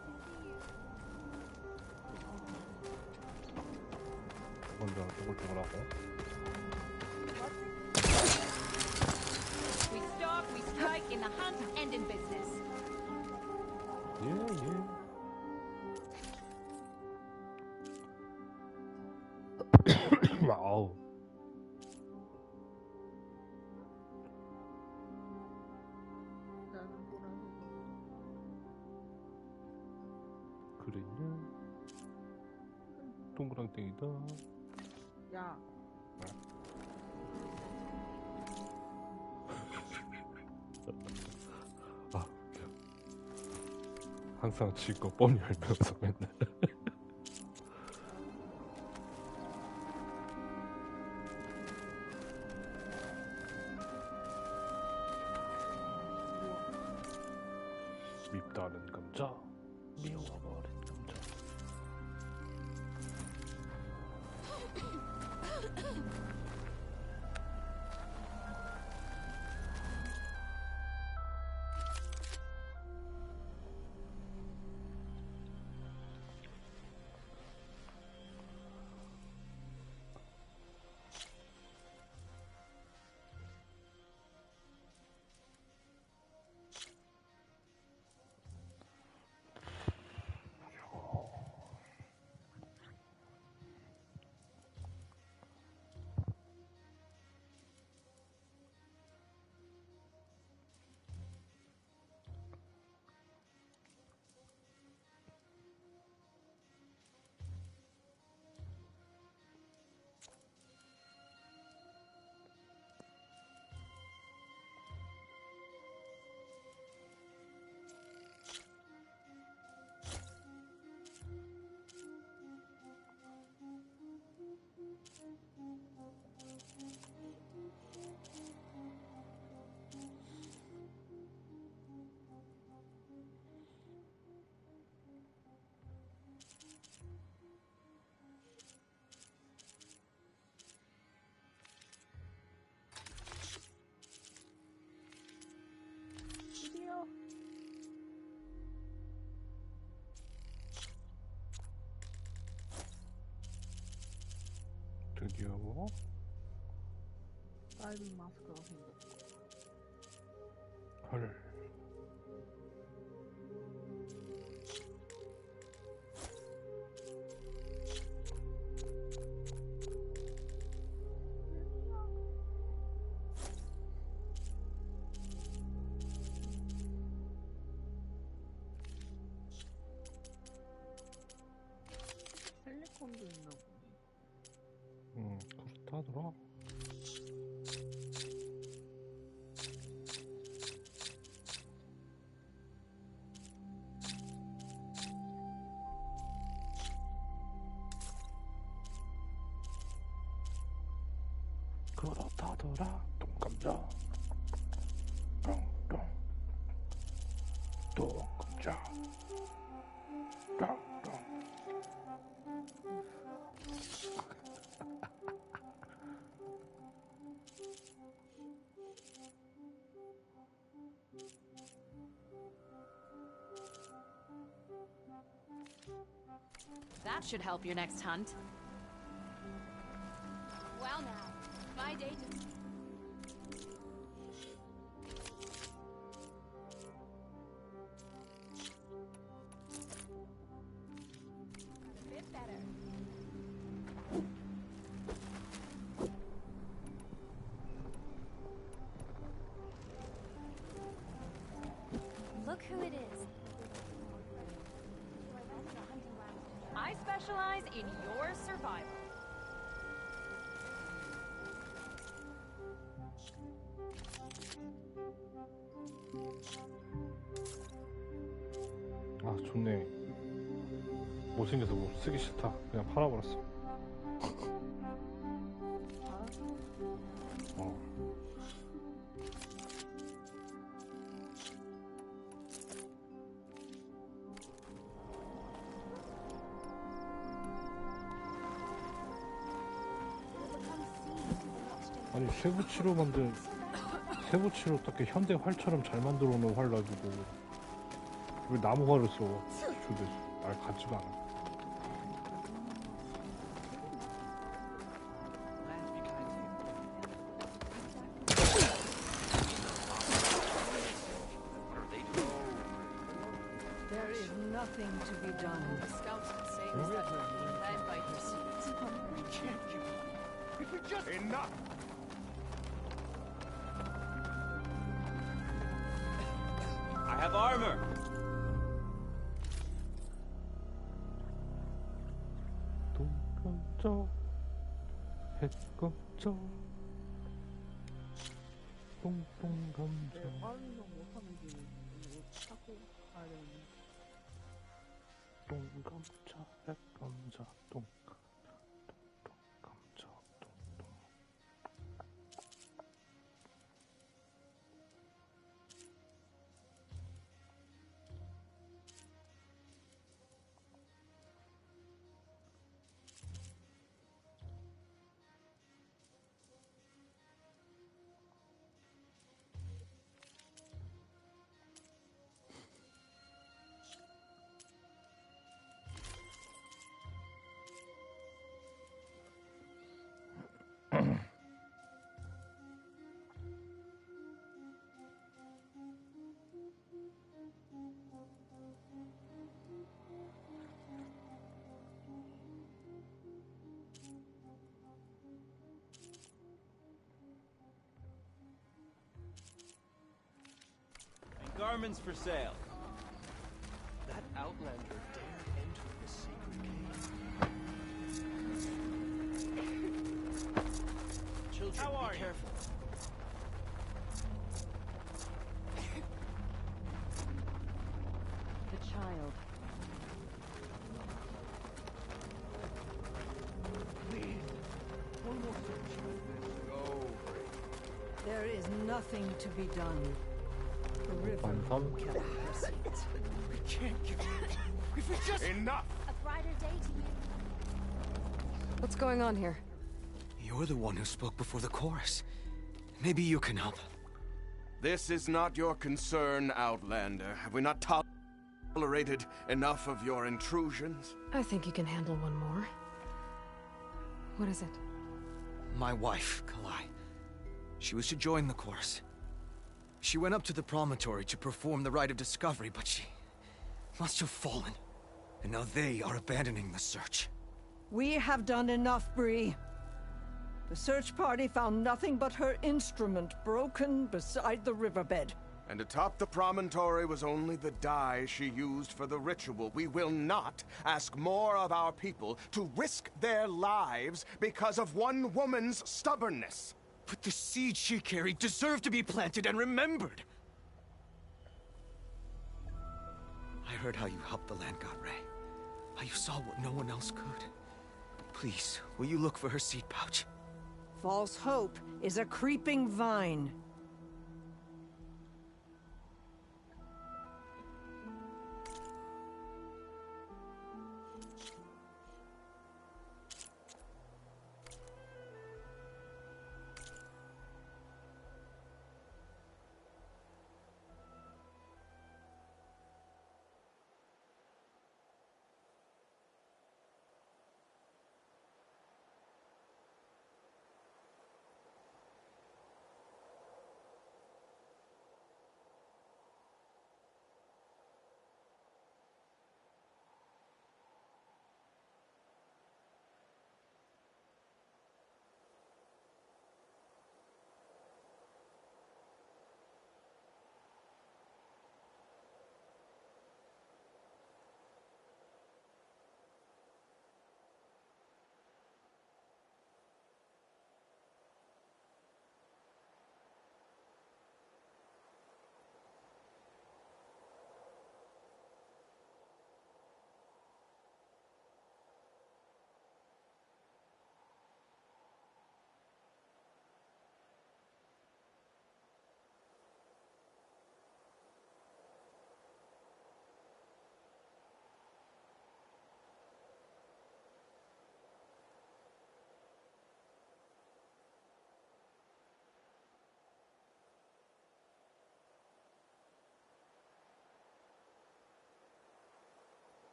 뚜글뚜글하고. We stalk, we strike in the hunt and in business. 예. 아우. 나는 보라색. 그랬냐? 동그랑땡이다. 야. 아, 웃겨. 항상 지거 뻔히 알면서 맨날. 드디어 다이빙 마스크가 생겼어. 헐. 헬리콘도 있나 보네. 그렇다더라. 그렇다더라. 똥감자. 똥똥. 똥감자. 똥똥. That should help your next hunt. Well now, my day to... A bit better. Look who it is. I specialize in your survival. 아 좋네. 못생겨서 뭐 쓰기 싫다. 그냥 팔아버렸어. 어. 아니 쇠붙이로 만든 쇠붙이로 딱 이렇게 현대 활처럼 잘 만들어 놓은 활 가지고 왜 나무 활을 써? 저게 말 같지가 않아. There is nothing to be done. The scouts would say is that led by pursuit. We can't give up. If we just... Enough! I have armor! 똥감자 햇감자 똥똥감자 내 빠른 거 못하면 이제 이거 찾고 가야 되는데. 똥감자 햇감자 똥 똥감자 똥똥. Garments for sale. That outlander dared enter the secret cave. Children, How are be you? careful. The child. One more thing, child. Go, Brady. There is nothing to be done. The river 완성. cannot proceed. We can't give up. If we just... Enough! A brighter day to you. What's going on here? You're the one who spoke before the chorus. Maybe you can help. This is not your concern, Outlander. Have we not tolerated enough of your intrusions? I think you can handle one more. What is it? My wife, Kalai. She was to join the chorus. She went up to the promontory to perform the rite of discovery, but she must have fallen. And now they are abandoning the search. We have done enough, Bree. The search party found nothing but her instrument broken beside the riverbed. And atop the promontory was only the dye she used for the ritual. We will not ask more of our people to risk their lives because of one woman's stubbornness. But the seeds she carried deserve to be planted and remembered. I heard how you helped the land god Ray. How you saw what no one else could. Please, will you look for her seed pouch? False hope is a creeping vine.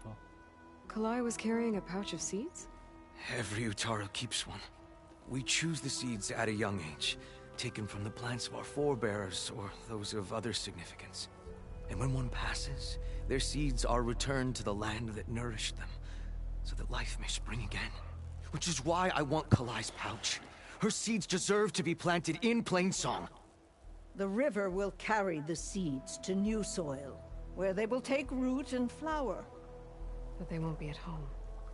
알았어. Kalai was carrying a pouch of seeds? Every Utaro keeps one. We choose the seeds at a young age, taken from the plants of our forebears or those of other significance. And when one passes, their seeds are returned to the land that nourished them, so that life may spring again. Which is why I want Kalai's pouch. Her seeds deserve to be planted in Plainsong. The river will carry the seeds to new soil, where they will take root and flower. But they won't be at home.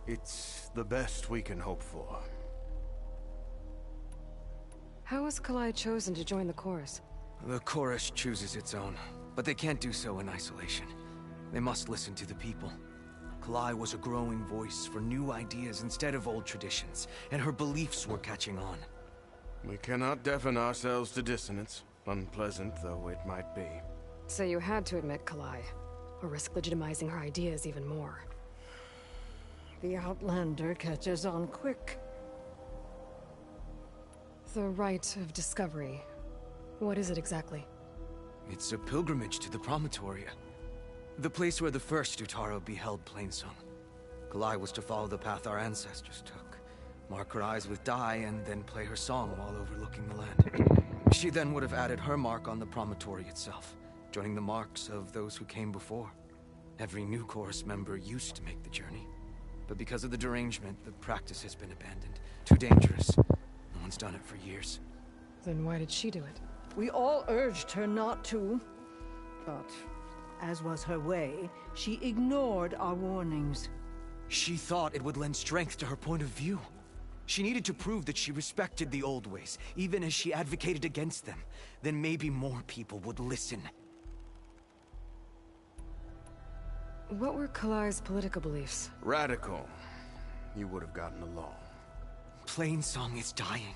It's the best we can hope for. How was Kalai chosen to join the chorus? The chorus chooses its own, but they can't do so in isolation. They must listen to the people. Kalai was a growing voice for new ideas instead of old traditions, and her beliefs were catching on. We cannot deafen ourselves to dissonance, unpleasant though it might be. So you had to admit Kalai, or risk legitimizing her ideas even more. The Outlander catches on quick. The Rite of Discovery. What is it exactly? It's a pilgrimage to the Promontoria. The place where the first Utaro beheld Plainsong. Kalai was to follow the path our ancestors took. Mark her eyes with dye and then play her song while overlooking the land. She then would have added her mark on the promontory itself, joining the marks of those who came before. Every new chorus member used to make the journey. But because of the derangement, the practice has been abandoned. Too dangerous. No one's done it for years. Then why did she do it? We all urged her not to, but as was her way, she ignored our warnings. She thought it would lend strength to her point of view. She needed to prove that she respected the old ways, even as she advocated against them. Then maybe more people would listen. What were Kalai's political beliefs? Radical. You would have gotten along. Plainsong is dying.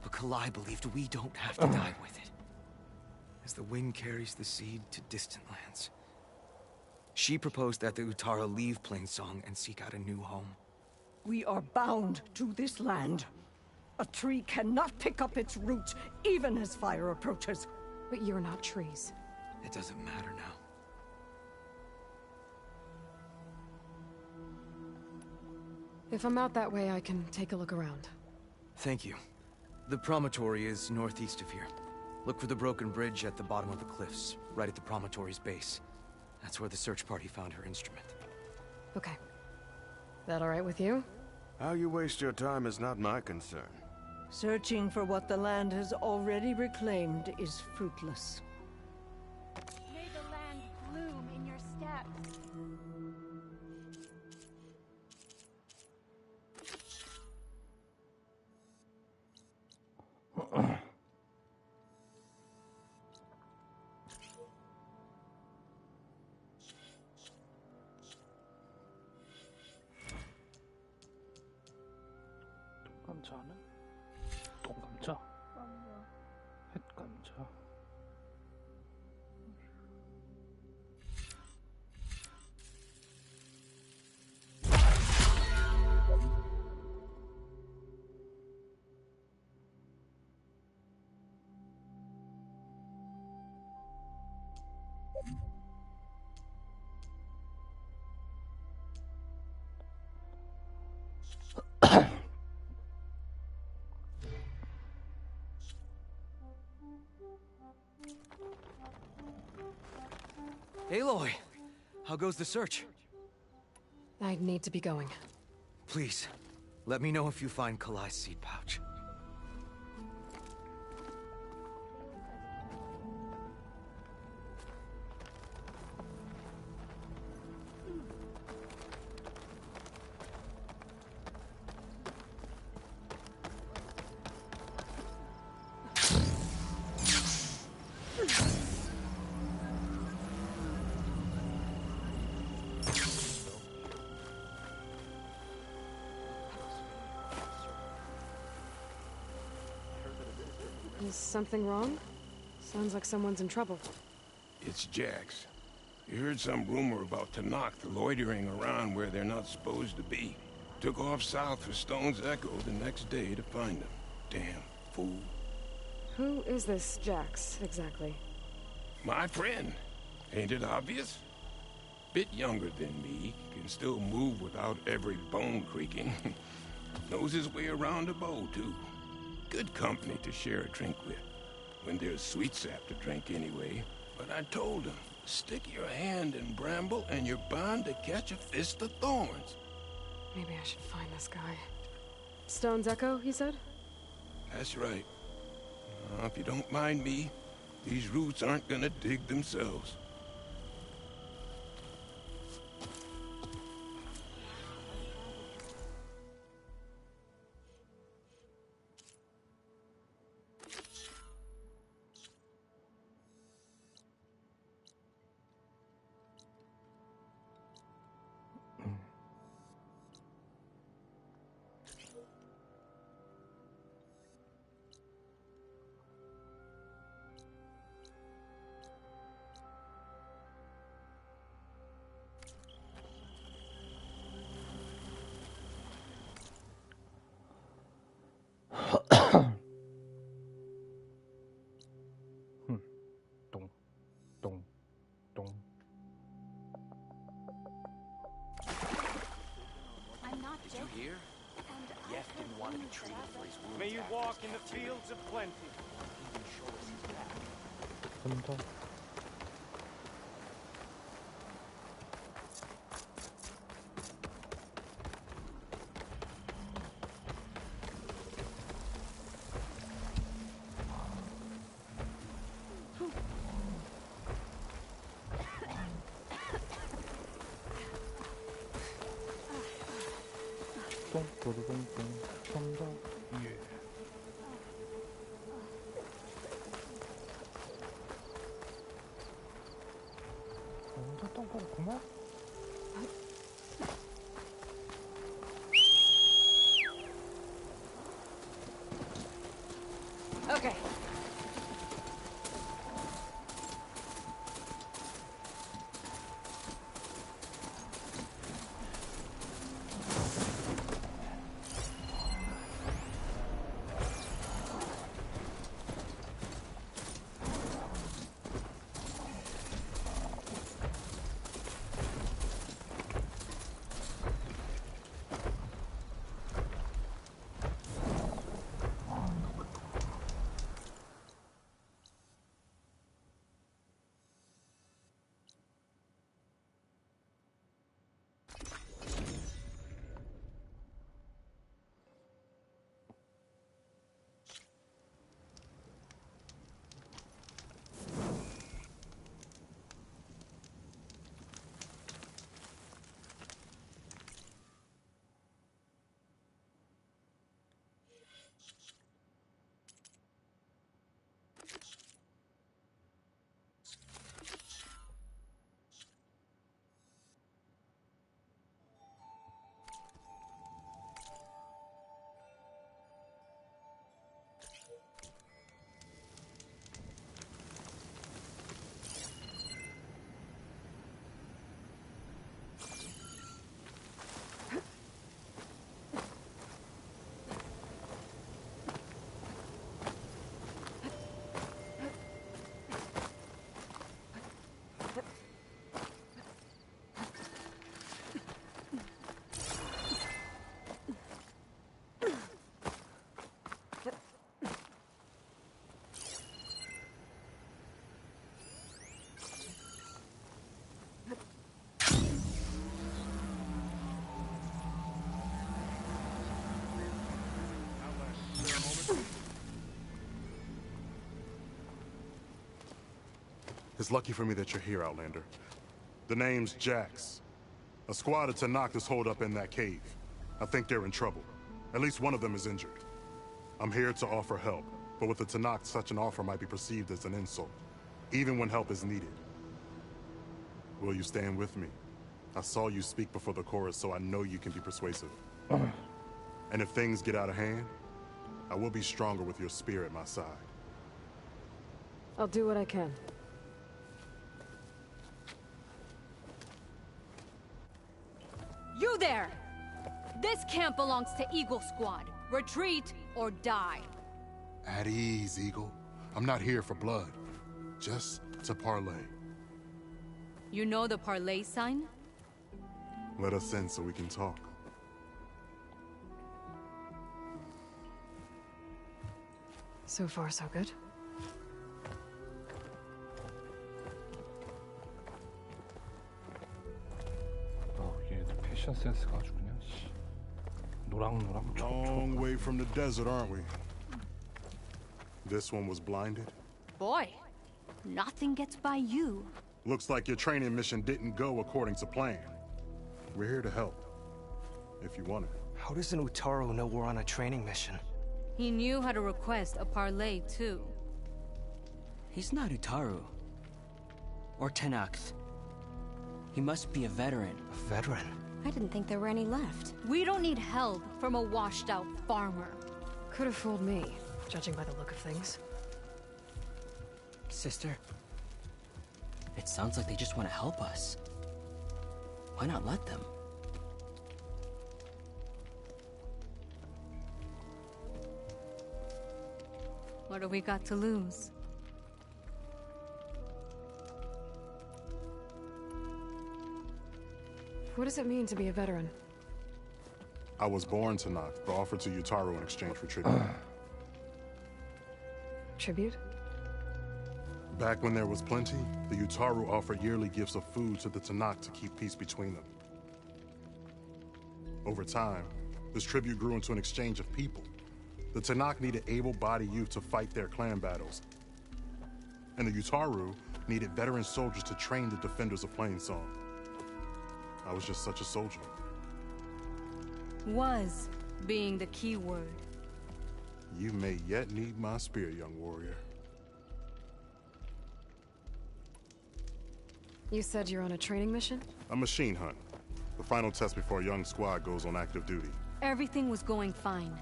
But Kalai believed we don't have to die with it. As the wind carries the seed to distant lands. She proposed that the Utaro leave Plainsong and seek out a new home. We are bound to this land. A tree cannot pick up its roots, even as fire approaches. But you're not trees. It doesn't matter now. If I'm out that way, I can take a look around. Thank you. The promontory is northeast of here. Look for the broken bridge at the bottom of the cliffs, right at the promontory's base. That's where the search party found her instrument. Okay. That all right with you? How you waste your time is not my concern. Searching for what the land has already reclaimed is fruitless. May the land bloom in your steps. 감자는 똥감자, 햇감자. Aloy! How goes the search? I'd need to be going. Please, let me know if you find Kalai's seed pouch. Is something wrong? Sounds like someone's in trouble. It's Jax. You heard some rumor about Tanakh loitering around where they're not supposed to be. Took off south for Stone's Echo the next day to find them. Damn fool. Who is this Jax, exactly? My friend. Ain't it obvious? Bit younger than me, can still move without every bone creaking. Knows his way around a bow, too. Good company to share a drink with. When there's sweet sap to drink anyway. But I told him, stick your hand in bramble and you're bound to catch a fist of thorns. Maybe I should find this guy. Stone's Echo, he said? That's right. If you don't mind me, these roots aren't gonna dig themselves. May you walk in the fields of plenty. Okay. It's lucky for me that you're here, Outlander. The name's Jax. A squad of Tanakh is holed up in that cave. I think they're in trouble. At least one of them is injured. I'm here to offer help, but with the Tanakh, such an offer might be perceived as an insult, even when help is needed. Will you stand with me? I saw you speak before the chorus, so I know you can be persuasive. And if things get out of hand, I will be stronger with your spear at my side. I'll do what I can. You there! This camp belongs to Eagle Squad. Retreat or die. At ease, Eagle. I'm not here for blood. Just to parlay. You know the parlay sign? Let us in so we can talk. So far, so good. 얘들 패션 센스가 아주 그냥 노랑노랑 Long way from the desert, aren't we? This one was blinded. Boy, nothing gets by you. Looks like your training mission didn't go according to plan. We're here to help, if you want it. How does an Utaru know we're on a training mission? He knew how to request a parlay, too. He's not Utaru. Or Tenakth. He must be a veteran. A veteran? I didn't think there were any left. We don't need help from a washed-out farmer. Could have fooled me, judging by the look of things. Sister, it sounds like they just want to help us. Why not let them? What do we got to lose? What does it mean to be a veteran? I was born to Noct, but offered to Utaru in exchange for tribute. Tribute? Back when there was plenty, the Utaru offered yearly gifts of food to the Tenakth to keep peace between them. Over time, this tribute grew into an exchange of people. The Tenakth needed able-bodied youth to fight their clan battles. And the Utaru needed veteran soldiers to train the defenders of Plainsong. I was just such a soldier. Was being the key word. You may yet need my spear, young warrior. You said you're on a training mission? A machine hunt. The final test before a young squad goes on active duty. Everything was going fine.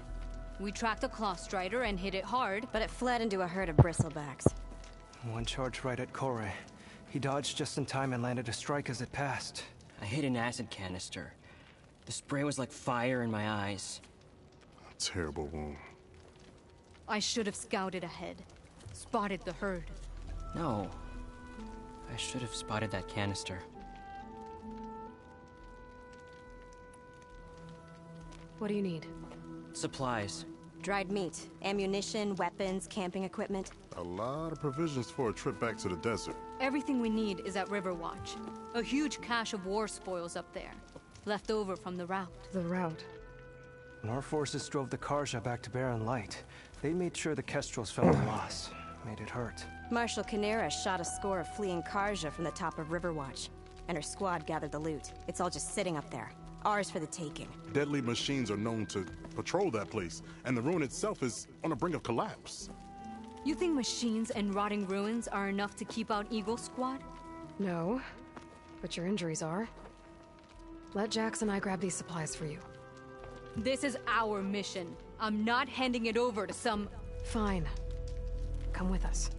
We tracked a claw strider and hit it hard, but it fled into a herd of bristlebacks. One charge right at Kore. He dodged just in time and landed a strike as it passed. I hit an acid canister. The spray was like fire in my eyes. A terrible wound. I should have scouted ahead. Spotted the herd. No. I should have spotted that canister. What do you need? Supplies. Dried meat, ammunition, weapons, camping equipment. A lot of provisions for a trip back to the desert. Everything we need is at Riverwatch. A huge cache of war spoils up there. Left over from the rout. The rout? When our forces drove the Karja back to Barren Light, they made sure the Kestrels felt the loss. Made it hurt. Marshal Canera shot a score of fleeing Karja from the top of Riverwatch. And her squad gathered the loot. It's all just sitting up there. Ours for the taking. Deadly machines are known to patrol that place, and the ruin itself is on the brink of collapse. You think machines and rotting ruins are enough to keep out Eagle Squad? No, but your injuries are. Let Jax and I grab these supplies for you. This is our mission. I'm not handing it over to some... Fine. Come with us.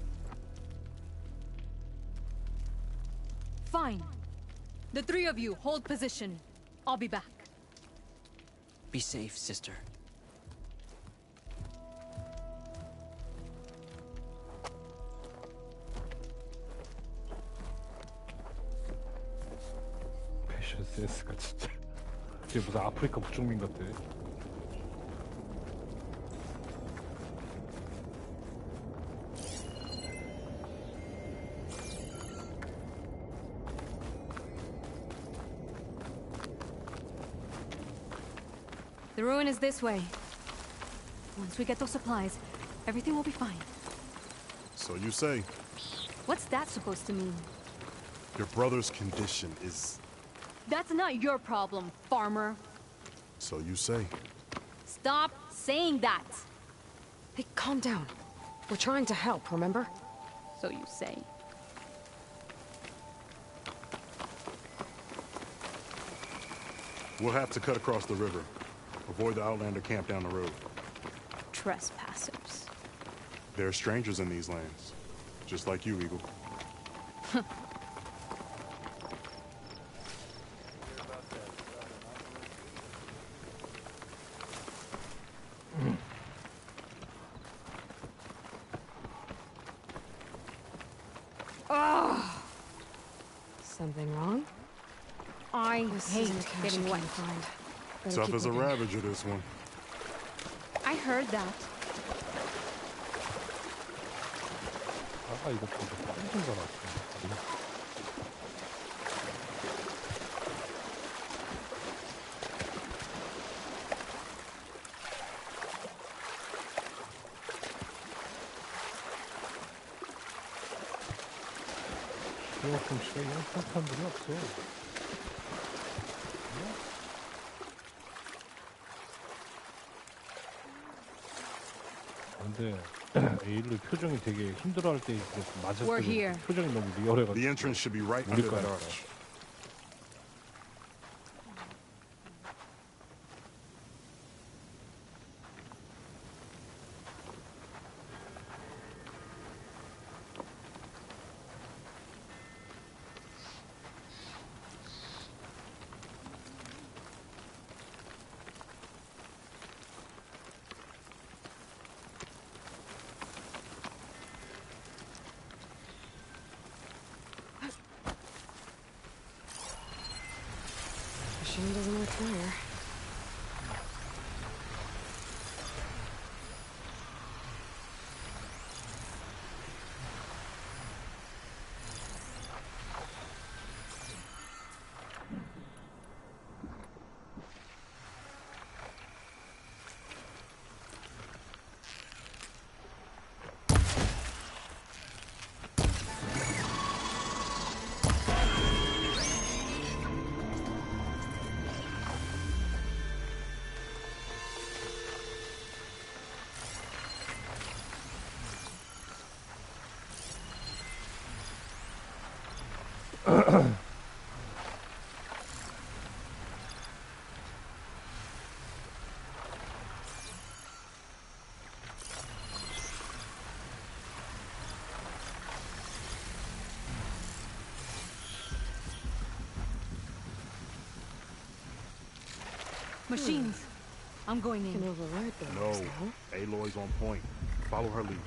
Fine. The three of you hold position. I'll be back. Be safe, sister. 패션 센스가 진짜 이게 무슨 아프리카 부족민 같아. The ruin is this way. Once we get those supplies, everything will be fine. So you say. What's that supposed to mean? Your brother's condition is... That's not your problem, farmer. So you say. Stop saying that! Hey, calm down. We're trying to help, remember? So you say. We'll have to cut across the river. Avoid the Outlander camp down the road. Trespassers. There are strangers in these lands. Just like you, Eagle. Something wrong? I This hate isn't a cache getting you wet. can't find. Better Tough keep as a looking. ravager, this one. I heard that. 아까 이거 진짜 빠진 줄 알았어. 그만큼 시간이 폭탄들이 없어. 근데 에일리 표정이 되게 힘들어할 때 맞을 We're 때 here. 표정이 너무 리얼해가지고. The entrance should be right 우리 under 거야. that arch. Machine doesn't work fire. Machines. I'm going in. Can override those. No. Aloy's on point. Follow her lead.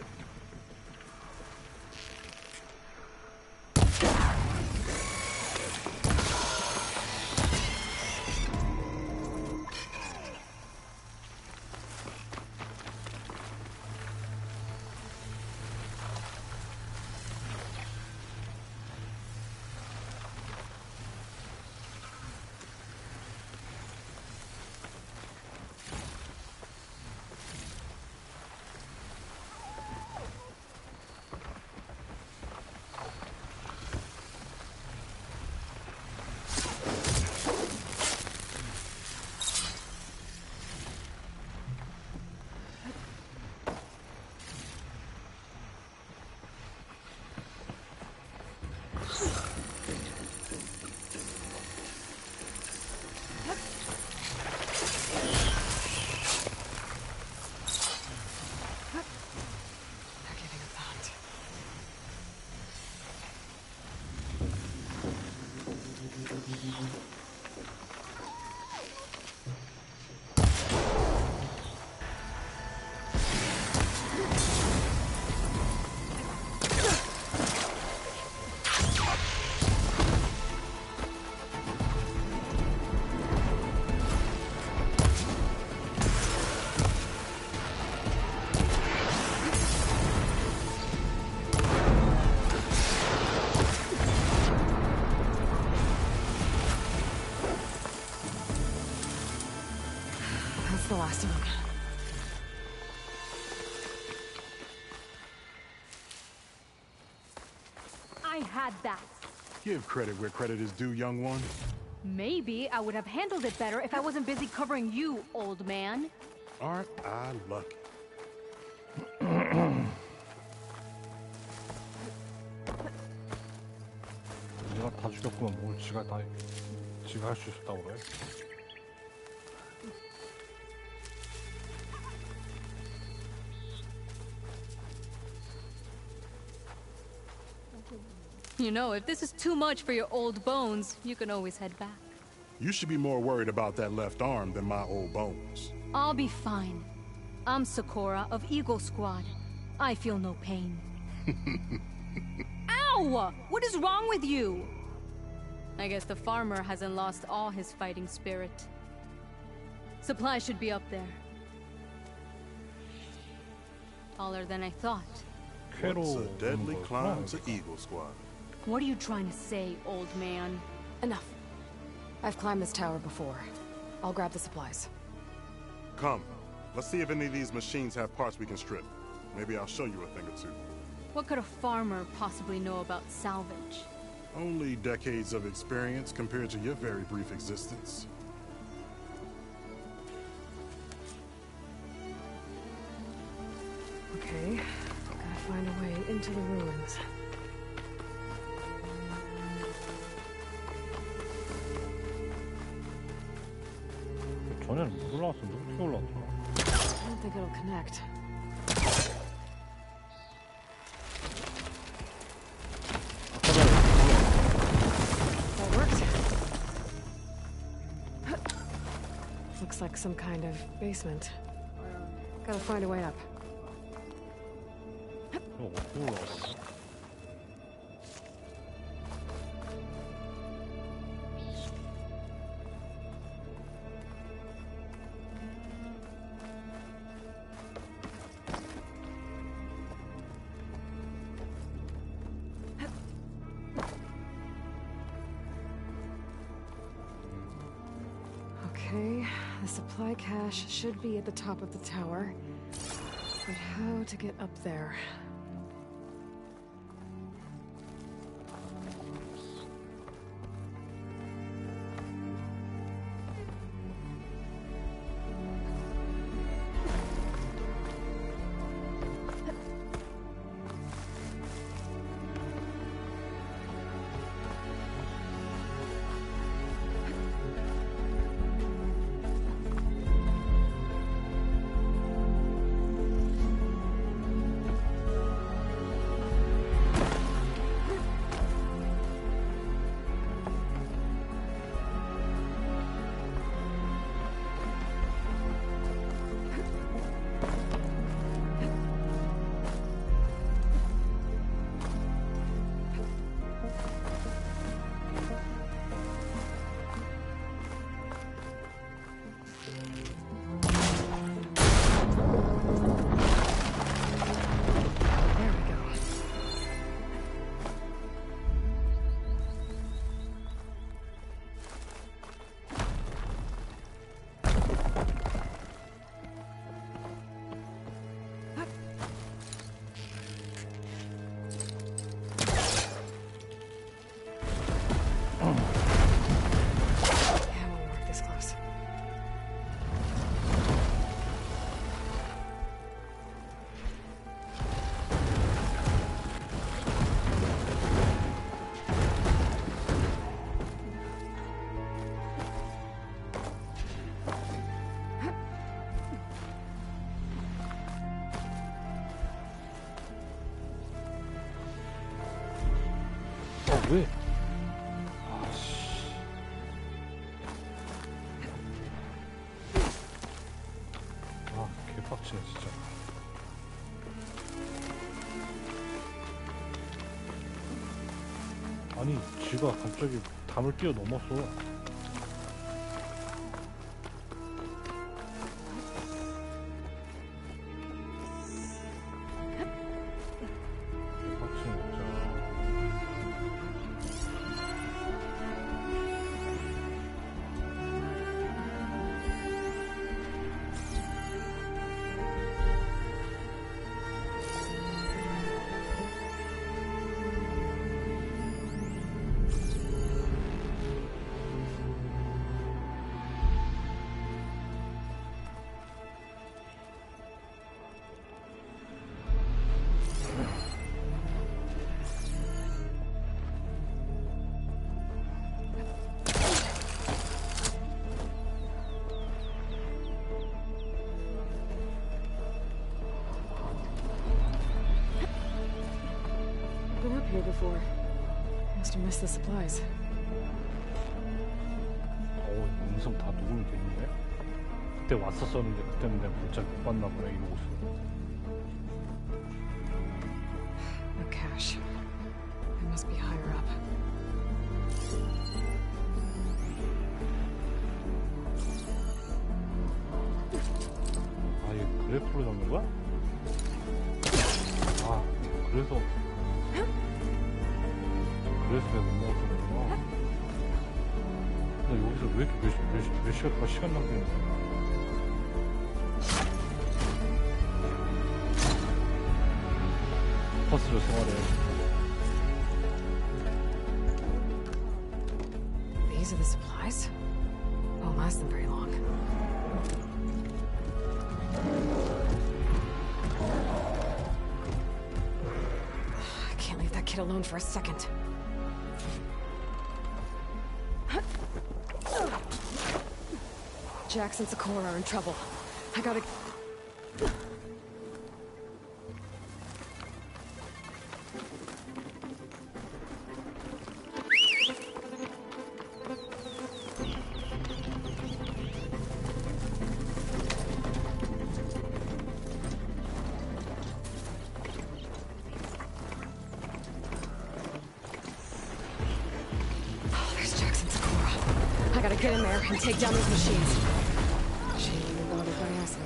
That's the last of them. I had that. Give credit where credit is due, young one. Maybe I would have handled it better if I wasn't busy covering you, old man. Aren't I lucky? 내가 다 죽였구만. 뭘 지가 할 수 있었다고 그래. You know, if this is too much for your old bones, you can always head back. You should be more worried about that left arm than my old bones. I'll be fine. I'm Sakura of Eagle Squad. I feel no pain. Ow! What is wrong with you? I guess the farmer hasn't lost all his fighting spirit. Supply should be up there. Taller than I thought. It's a deadly climb to Eagle Squad. What are you trying to say, old man? Enough. I've climbed this tower before. I'll grab the supplies. Come. Let's see if any of these machines have parts we can strip. Maybe I'll show you a thing or two. What could a farmer possibly know about salvage? Only decades of experience compared to your very brief existence. Okay, gotta find a way into the ruins. 전에는 못 올라왔었는데 어떻게 올라왔더라? I don't think it'll connect. That worked. Looks like some kind of basement. Gotta find a way up. 이거 어떻게 올라왔어? Okay, the supply cache should be at the top of the tower. But how to get up there? 왜? 아씨. 아, 개빡치네 진짜. 아니, 쥐가 갑자기 담을 뛰어넘었어. Been up here before. Must have missed the supplies. 음성 다 녹음이 돼 있네. 그때 왔었었는데 그때는 내가 문자 못 봤나 보네 이 모습. No cache. I must be higher up. 그래프로 잡는 거야? 아, 그래서 내가 못 먹었구나. 나 여기서 왜 이렇게 몇 시간 동안 시간 낭비하는 거야? 퍼스로 생활해. These are the supplies? Won't last them very long. I can't leave that kid alone for a second. Jax and Sakura are in trouble. I gotta... Get in there and take down those machines. She ain't even bothered by acid.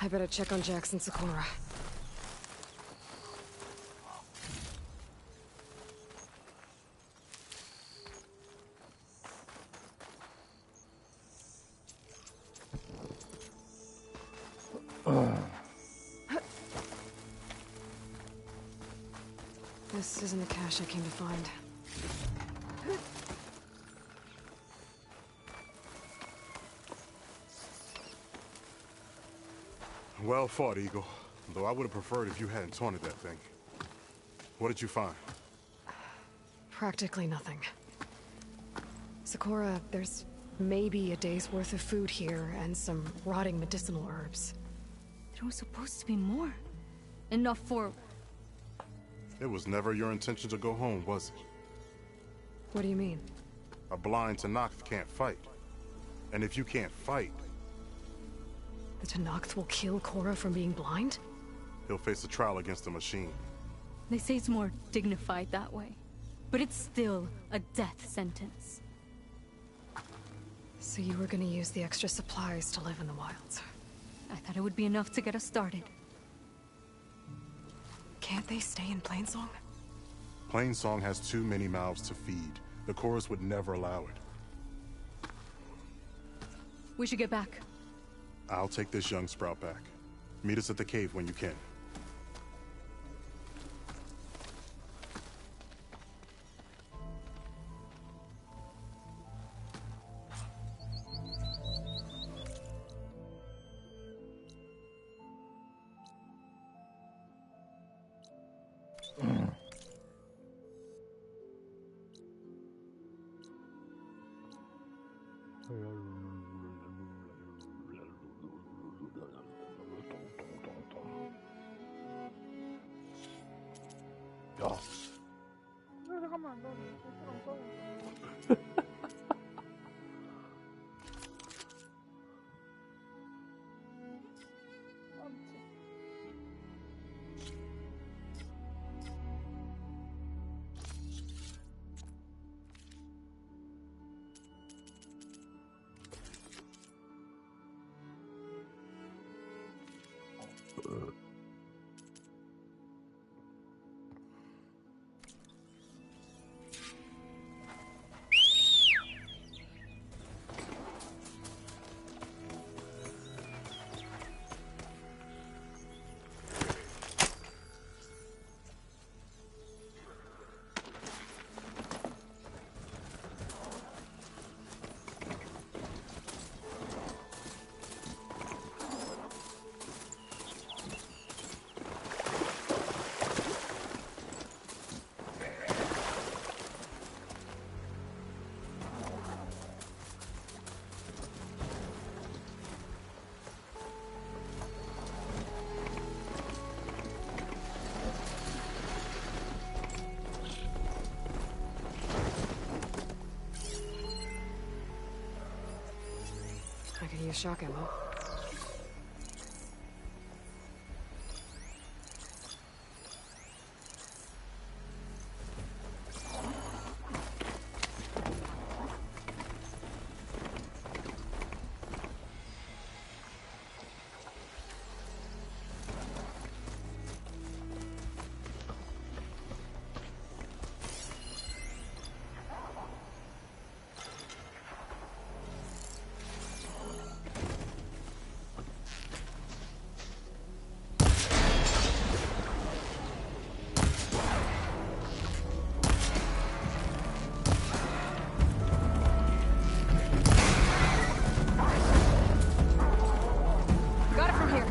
I better check on Jax and Sakura. This isn't the cache I came to find. Well fought, Eagle. Though I would have preferred if you hadn't taunted that thing. What did you find? Practically nothing. Sakura, there's maybe a day's worth of food here and some rotting medicinal herbs. There was supposed to be more. Enough for... It was never your intention to go home, was it? What do you mean? A blind Tenakth can't fight. And if you can't fight... The Tenakth will kill Korra from being blind? He'll face a trial against the machine. They say it's more dignified that way. But it's still a death sentence. So you were gonna use the extra supplies to live in the wilds? I thought it would be enough to get us started. Can't they stay in Plainsong? Plainsong has too many mouths to feed. The chorus would never allow it. We should get back. I'll take this young sprout back. Meet us at the cave when you can. 야. 잠깐만, 너 보스랑 싸우고 있어. I could use shock ammo. Got it from here.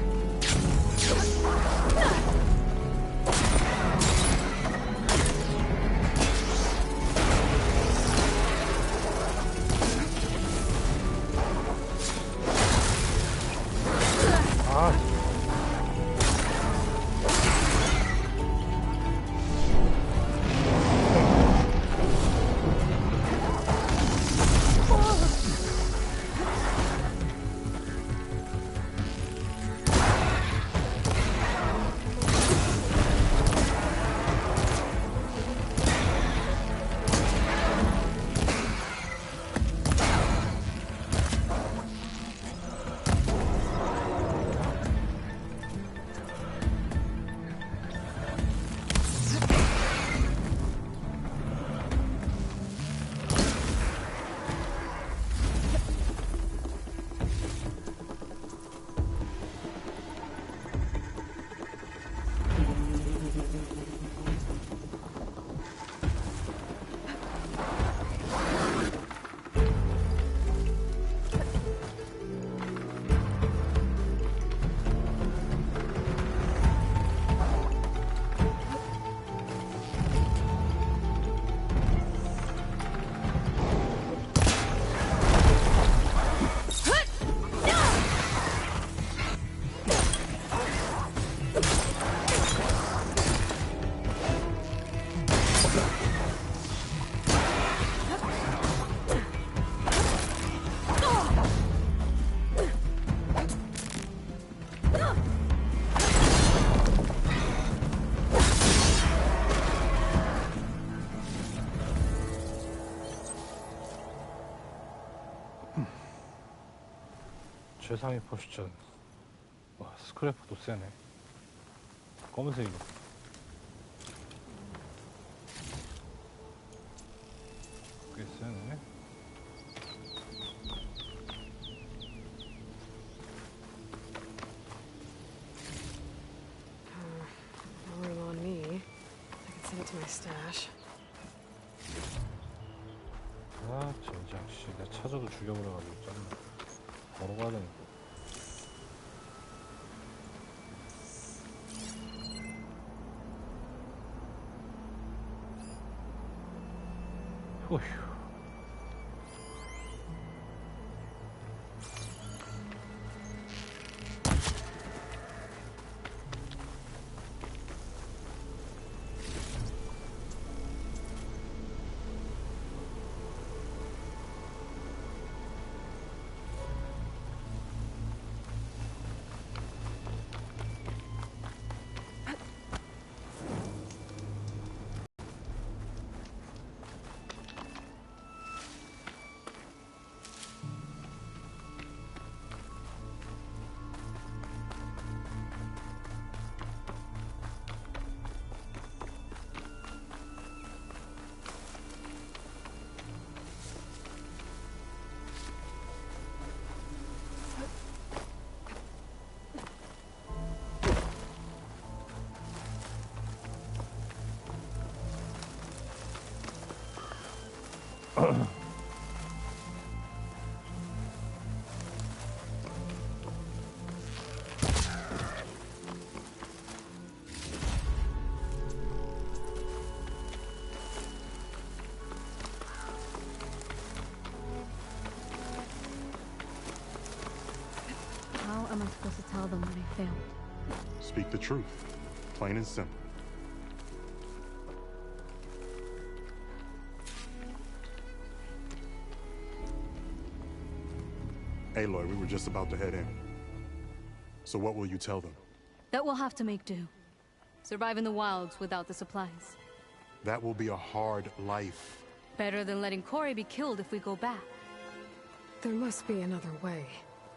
최상위 포지션. 와, 스크래퍼도 세네. 검은색이고. 꽤 세네. That's my stash. 아, 진짜 씨, 내가 찾아도 죽여버려가지고 짜증나. 걸어가야 되는 거. 휴. How am I supposed to tell them that I failed? Speak the truth. Plain and simple. Aloy, we were just about to head in. So what will you tell them? That we'll have to make do. Survive in the wilds without the supplies. That will be a hard life. Better than letting Corey be killed if we go back. There must be another way.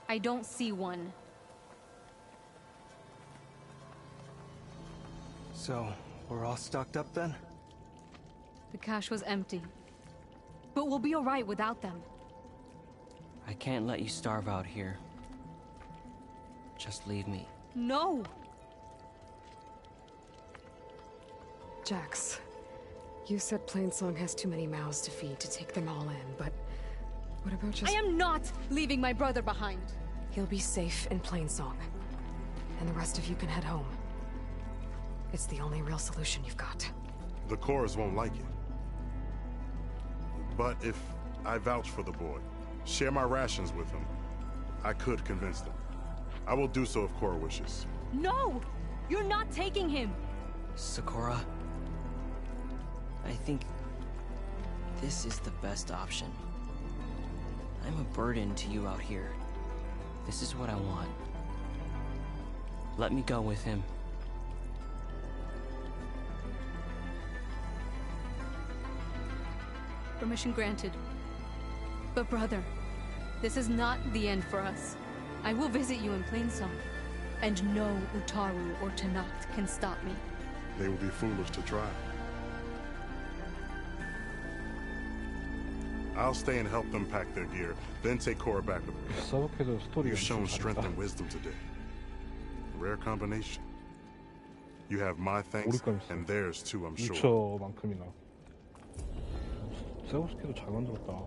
I don't see one. So, we're all stocked up then? The cache was empty. But we'll be alright without them. I can't let you starve out here. Just leave me. No! Jax, you said Plainsong has too many mouths to feed to take them all in, but what about just— I am not leaving my brother behind! He'll be safe in Plainsong, and the rest of you can head home. It's the only real solution you've got. The Cores won't like it. But if I vouch for the boy, share my rations with him, I could convince them. I will do so if Cora wishes. No! You're not taking him! Sakura, I think this is the best option. I'm a burden to you out here. This is what I want. Let me go with him. Permission granted. But brother, this is not the end for us. I will visit you in Plainsong, and no Utaru or Tanakh can stop me. They will be foolish to try. I'll stay and help them pack their gear, then take Cora back with me. You've shown strength and wisdom today. Rare combination. You have my thanks, and theirs too, I'm sure. 6초만큼이나. 세우스키도 잘 만들었다.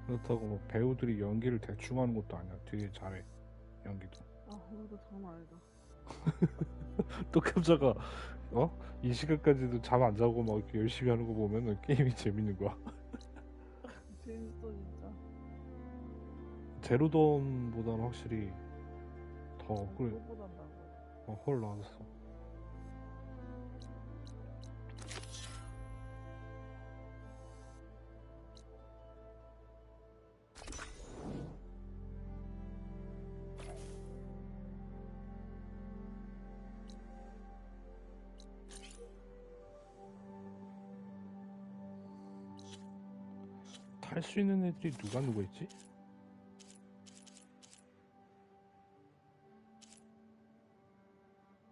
그렇다고 뭐 배우들이 연기를 대충 하는 것도 아니야. 되게 잘해 연기도. 아 오늘도 장난 아니다. 또 깜짝아 이 시간까지도 잠 안 자고 막 이렇게 열심히 하는 거 보면은 게임이 재밌는 거야. 재밌어 진짜. 제로돈보다는 확실히 더 그래. 그거보단 나고. 헐 나왔어. 탈 수 있는 애들이 누가 있지?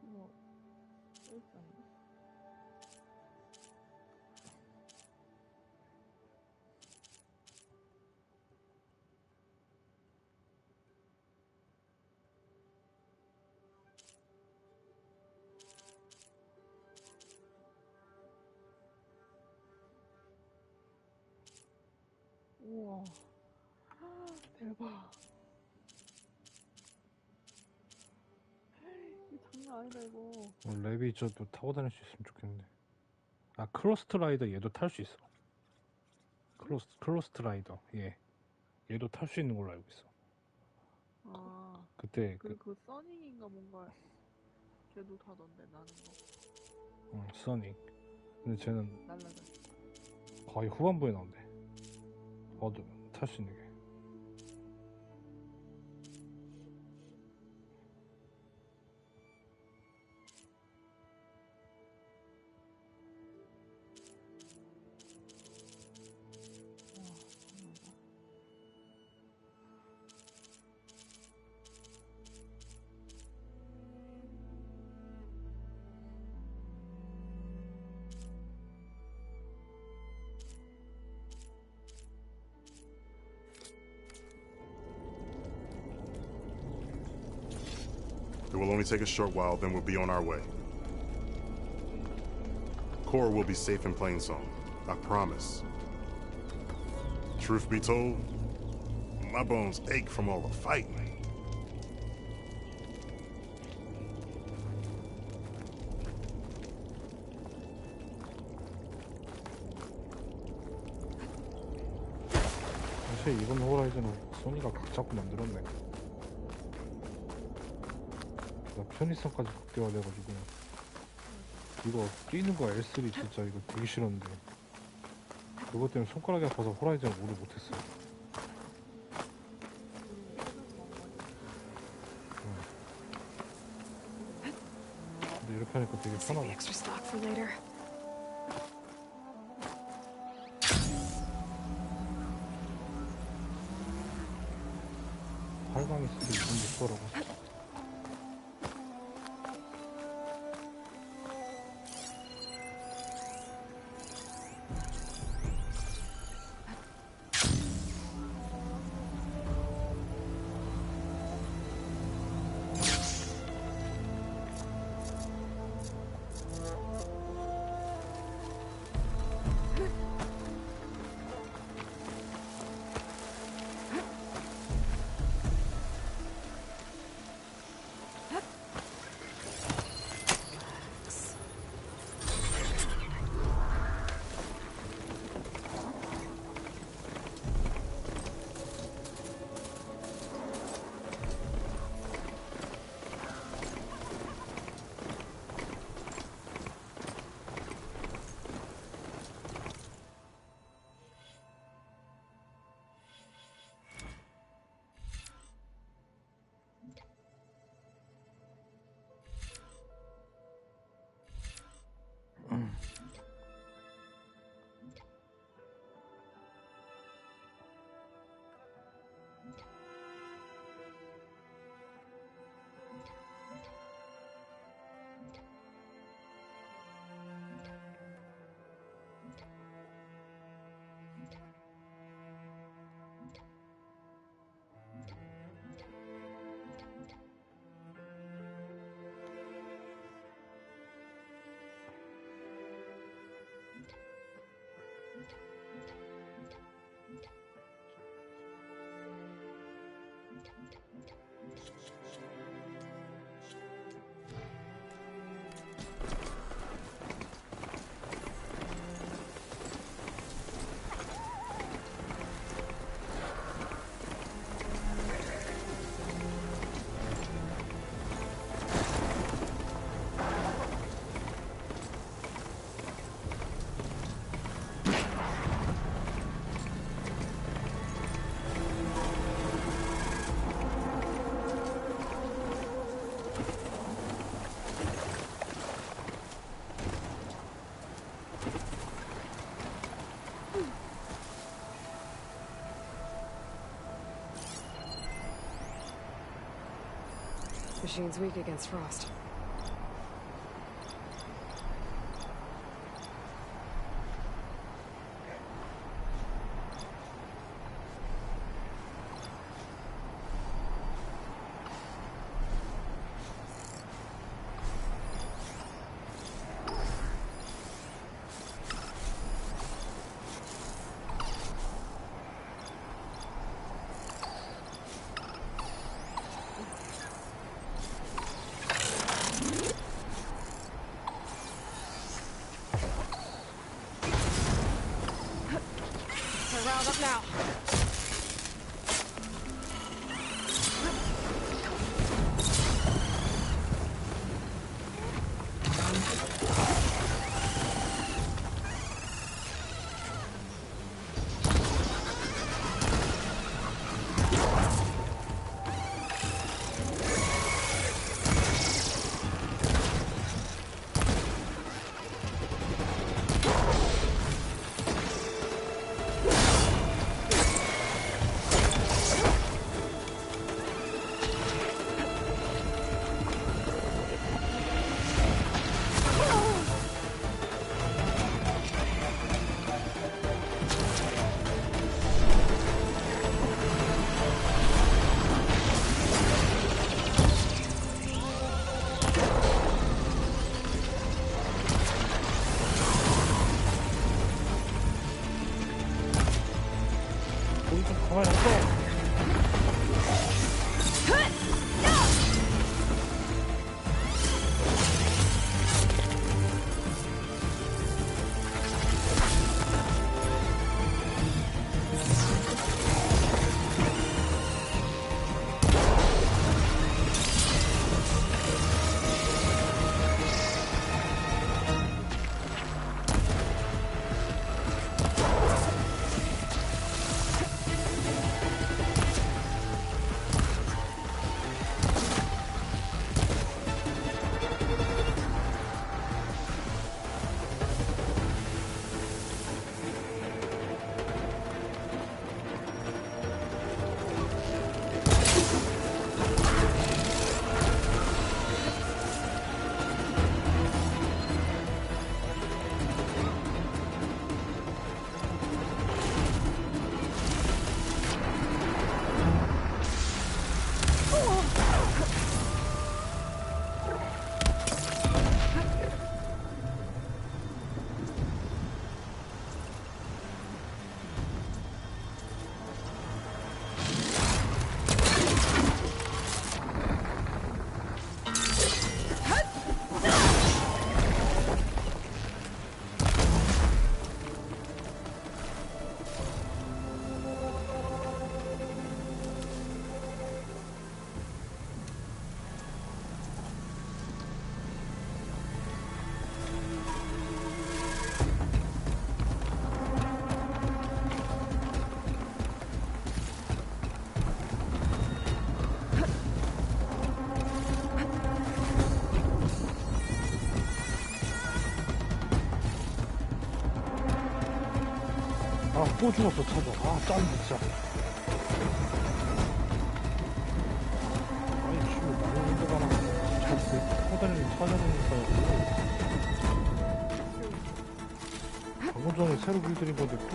뭐 일단 우와 대박. 이 장난 아니다 이거. 랩이 저도 타고 다닐 수 있으면 좋겠는데. 아 크로스트라이더 얘도 탈 수 있어. 크로스트라이더 얘도 탈 수 있는 걸로 알고 있어. 아 그때 그 써닝인가 뭔가 걔도 타던데 나는 거. 써닉. 근데 쟤는 날라다. 거의 후반부에 나온대. 탈 수 있는 게. It will only take a short while, then we'll be on our way. Cora will be safe in Plainsong. I promise. Truth be told, my bones ache from all the fighting. 사실 이번 호라이즌은 소니가 각 잡고 만들었네. 편의성까지 극대화돼가지고 이거 뛰는 거 L3 진짜 이거 되게 싫었는데 그것 때문에 손가락이 아파서 호라이즌을 오래 못했어요. 근데 이렇게 하니까 되게 편하네. 활강이 쓰기 좀 좋더라고. machine's weak against frost. Round up now. 또 죽었어, 찾아. 아, 짠, 진짜. 아니, 지금 많이 힘들어 하나. 터다리를 찾아보니까. 방금 전에 새로 길들인 건데, 또.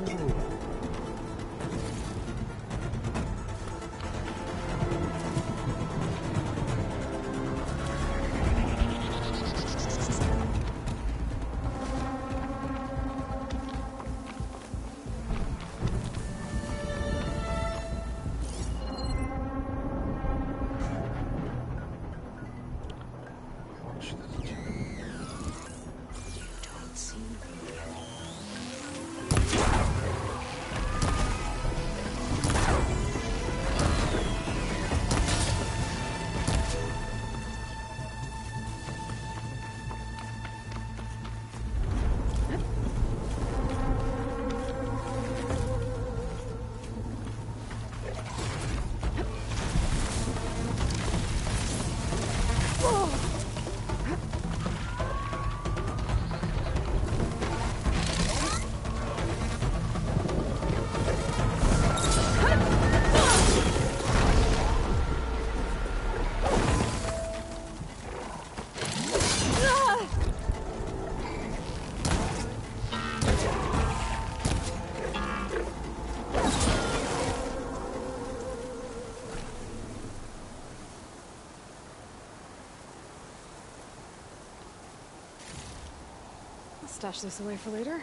stash this away for later.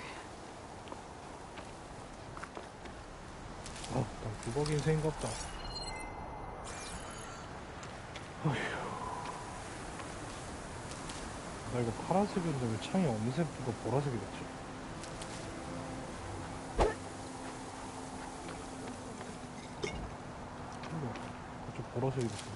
난 두벅 인생인가 보다. 어휴. 나 이거 파란색인데 왜 창이 어느새부터 보라색이 됐지? 갑자기 보라색이 됐어.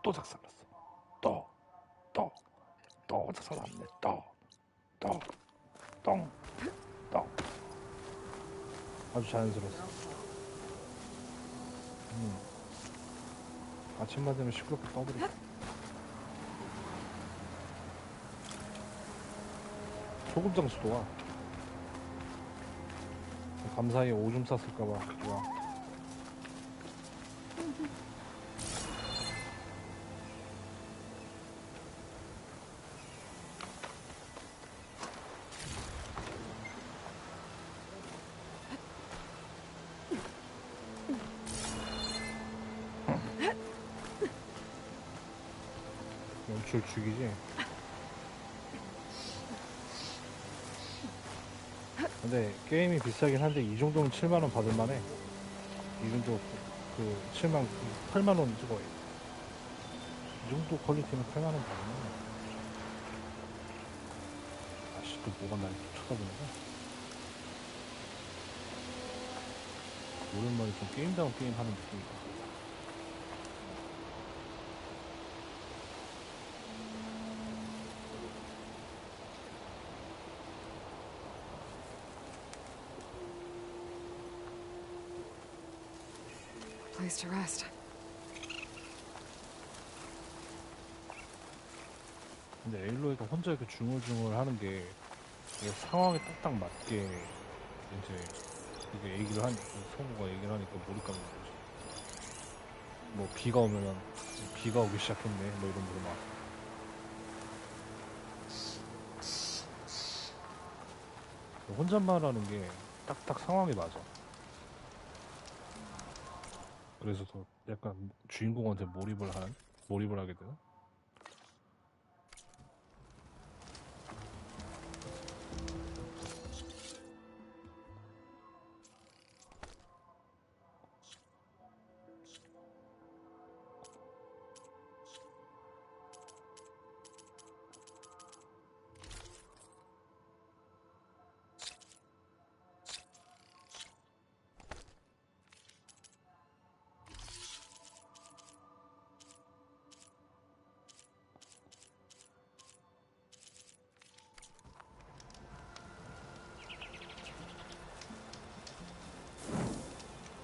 또 작살났어. 또 작살났네. 똥. 아주 자연스러웠어. 아침만 되면 시끄럽게 떠버려. 소금 장수도 와. 감사히 오줌 쌌을까봐 좋아. 연출 죽이지. 근데 게임이 비싸긴 한데 이 정도면 7만원 받을만해. 이 정도 그 8만원 찍어야 이 정도 퀄리티는 8만원 받을만해. 아씨 또 뭐가 날 쳐다보는데. 오랜만에 좀 게임다운 게임 하는 느낌이다. Place to rest. 근데 에일로이가 혼자 이렇게 중얼중얼 하는 게 이게 상황에 딱딱 맞게 이제 이게 얘기를 하니까 성우가 얘기를 하니까 몰입감이 나지. 뭐 비가 오면은 비가 오기 시작했네 뭐 이런 거 막. 혼잣말하는 게 딱딱 상황에 맞아. 그래서 더 약간 주인공한테 몰입을 하게 되나?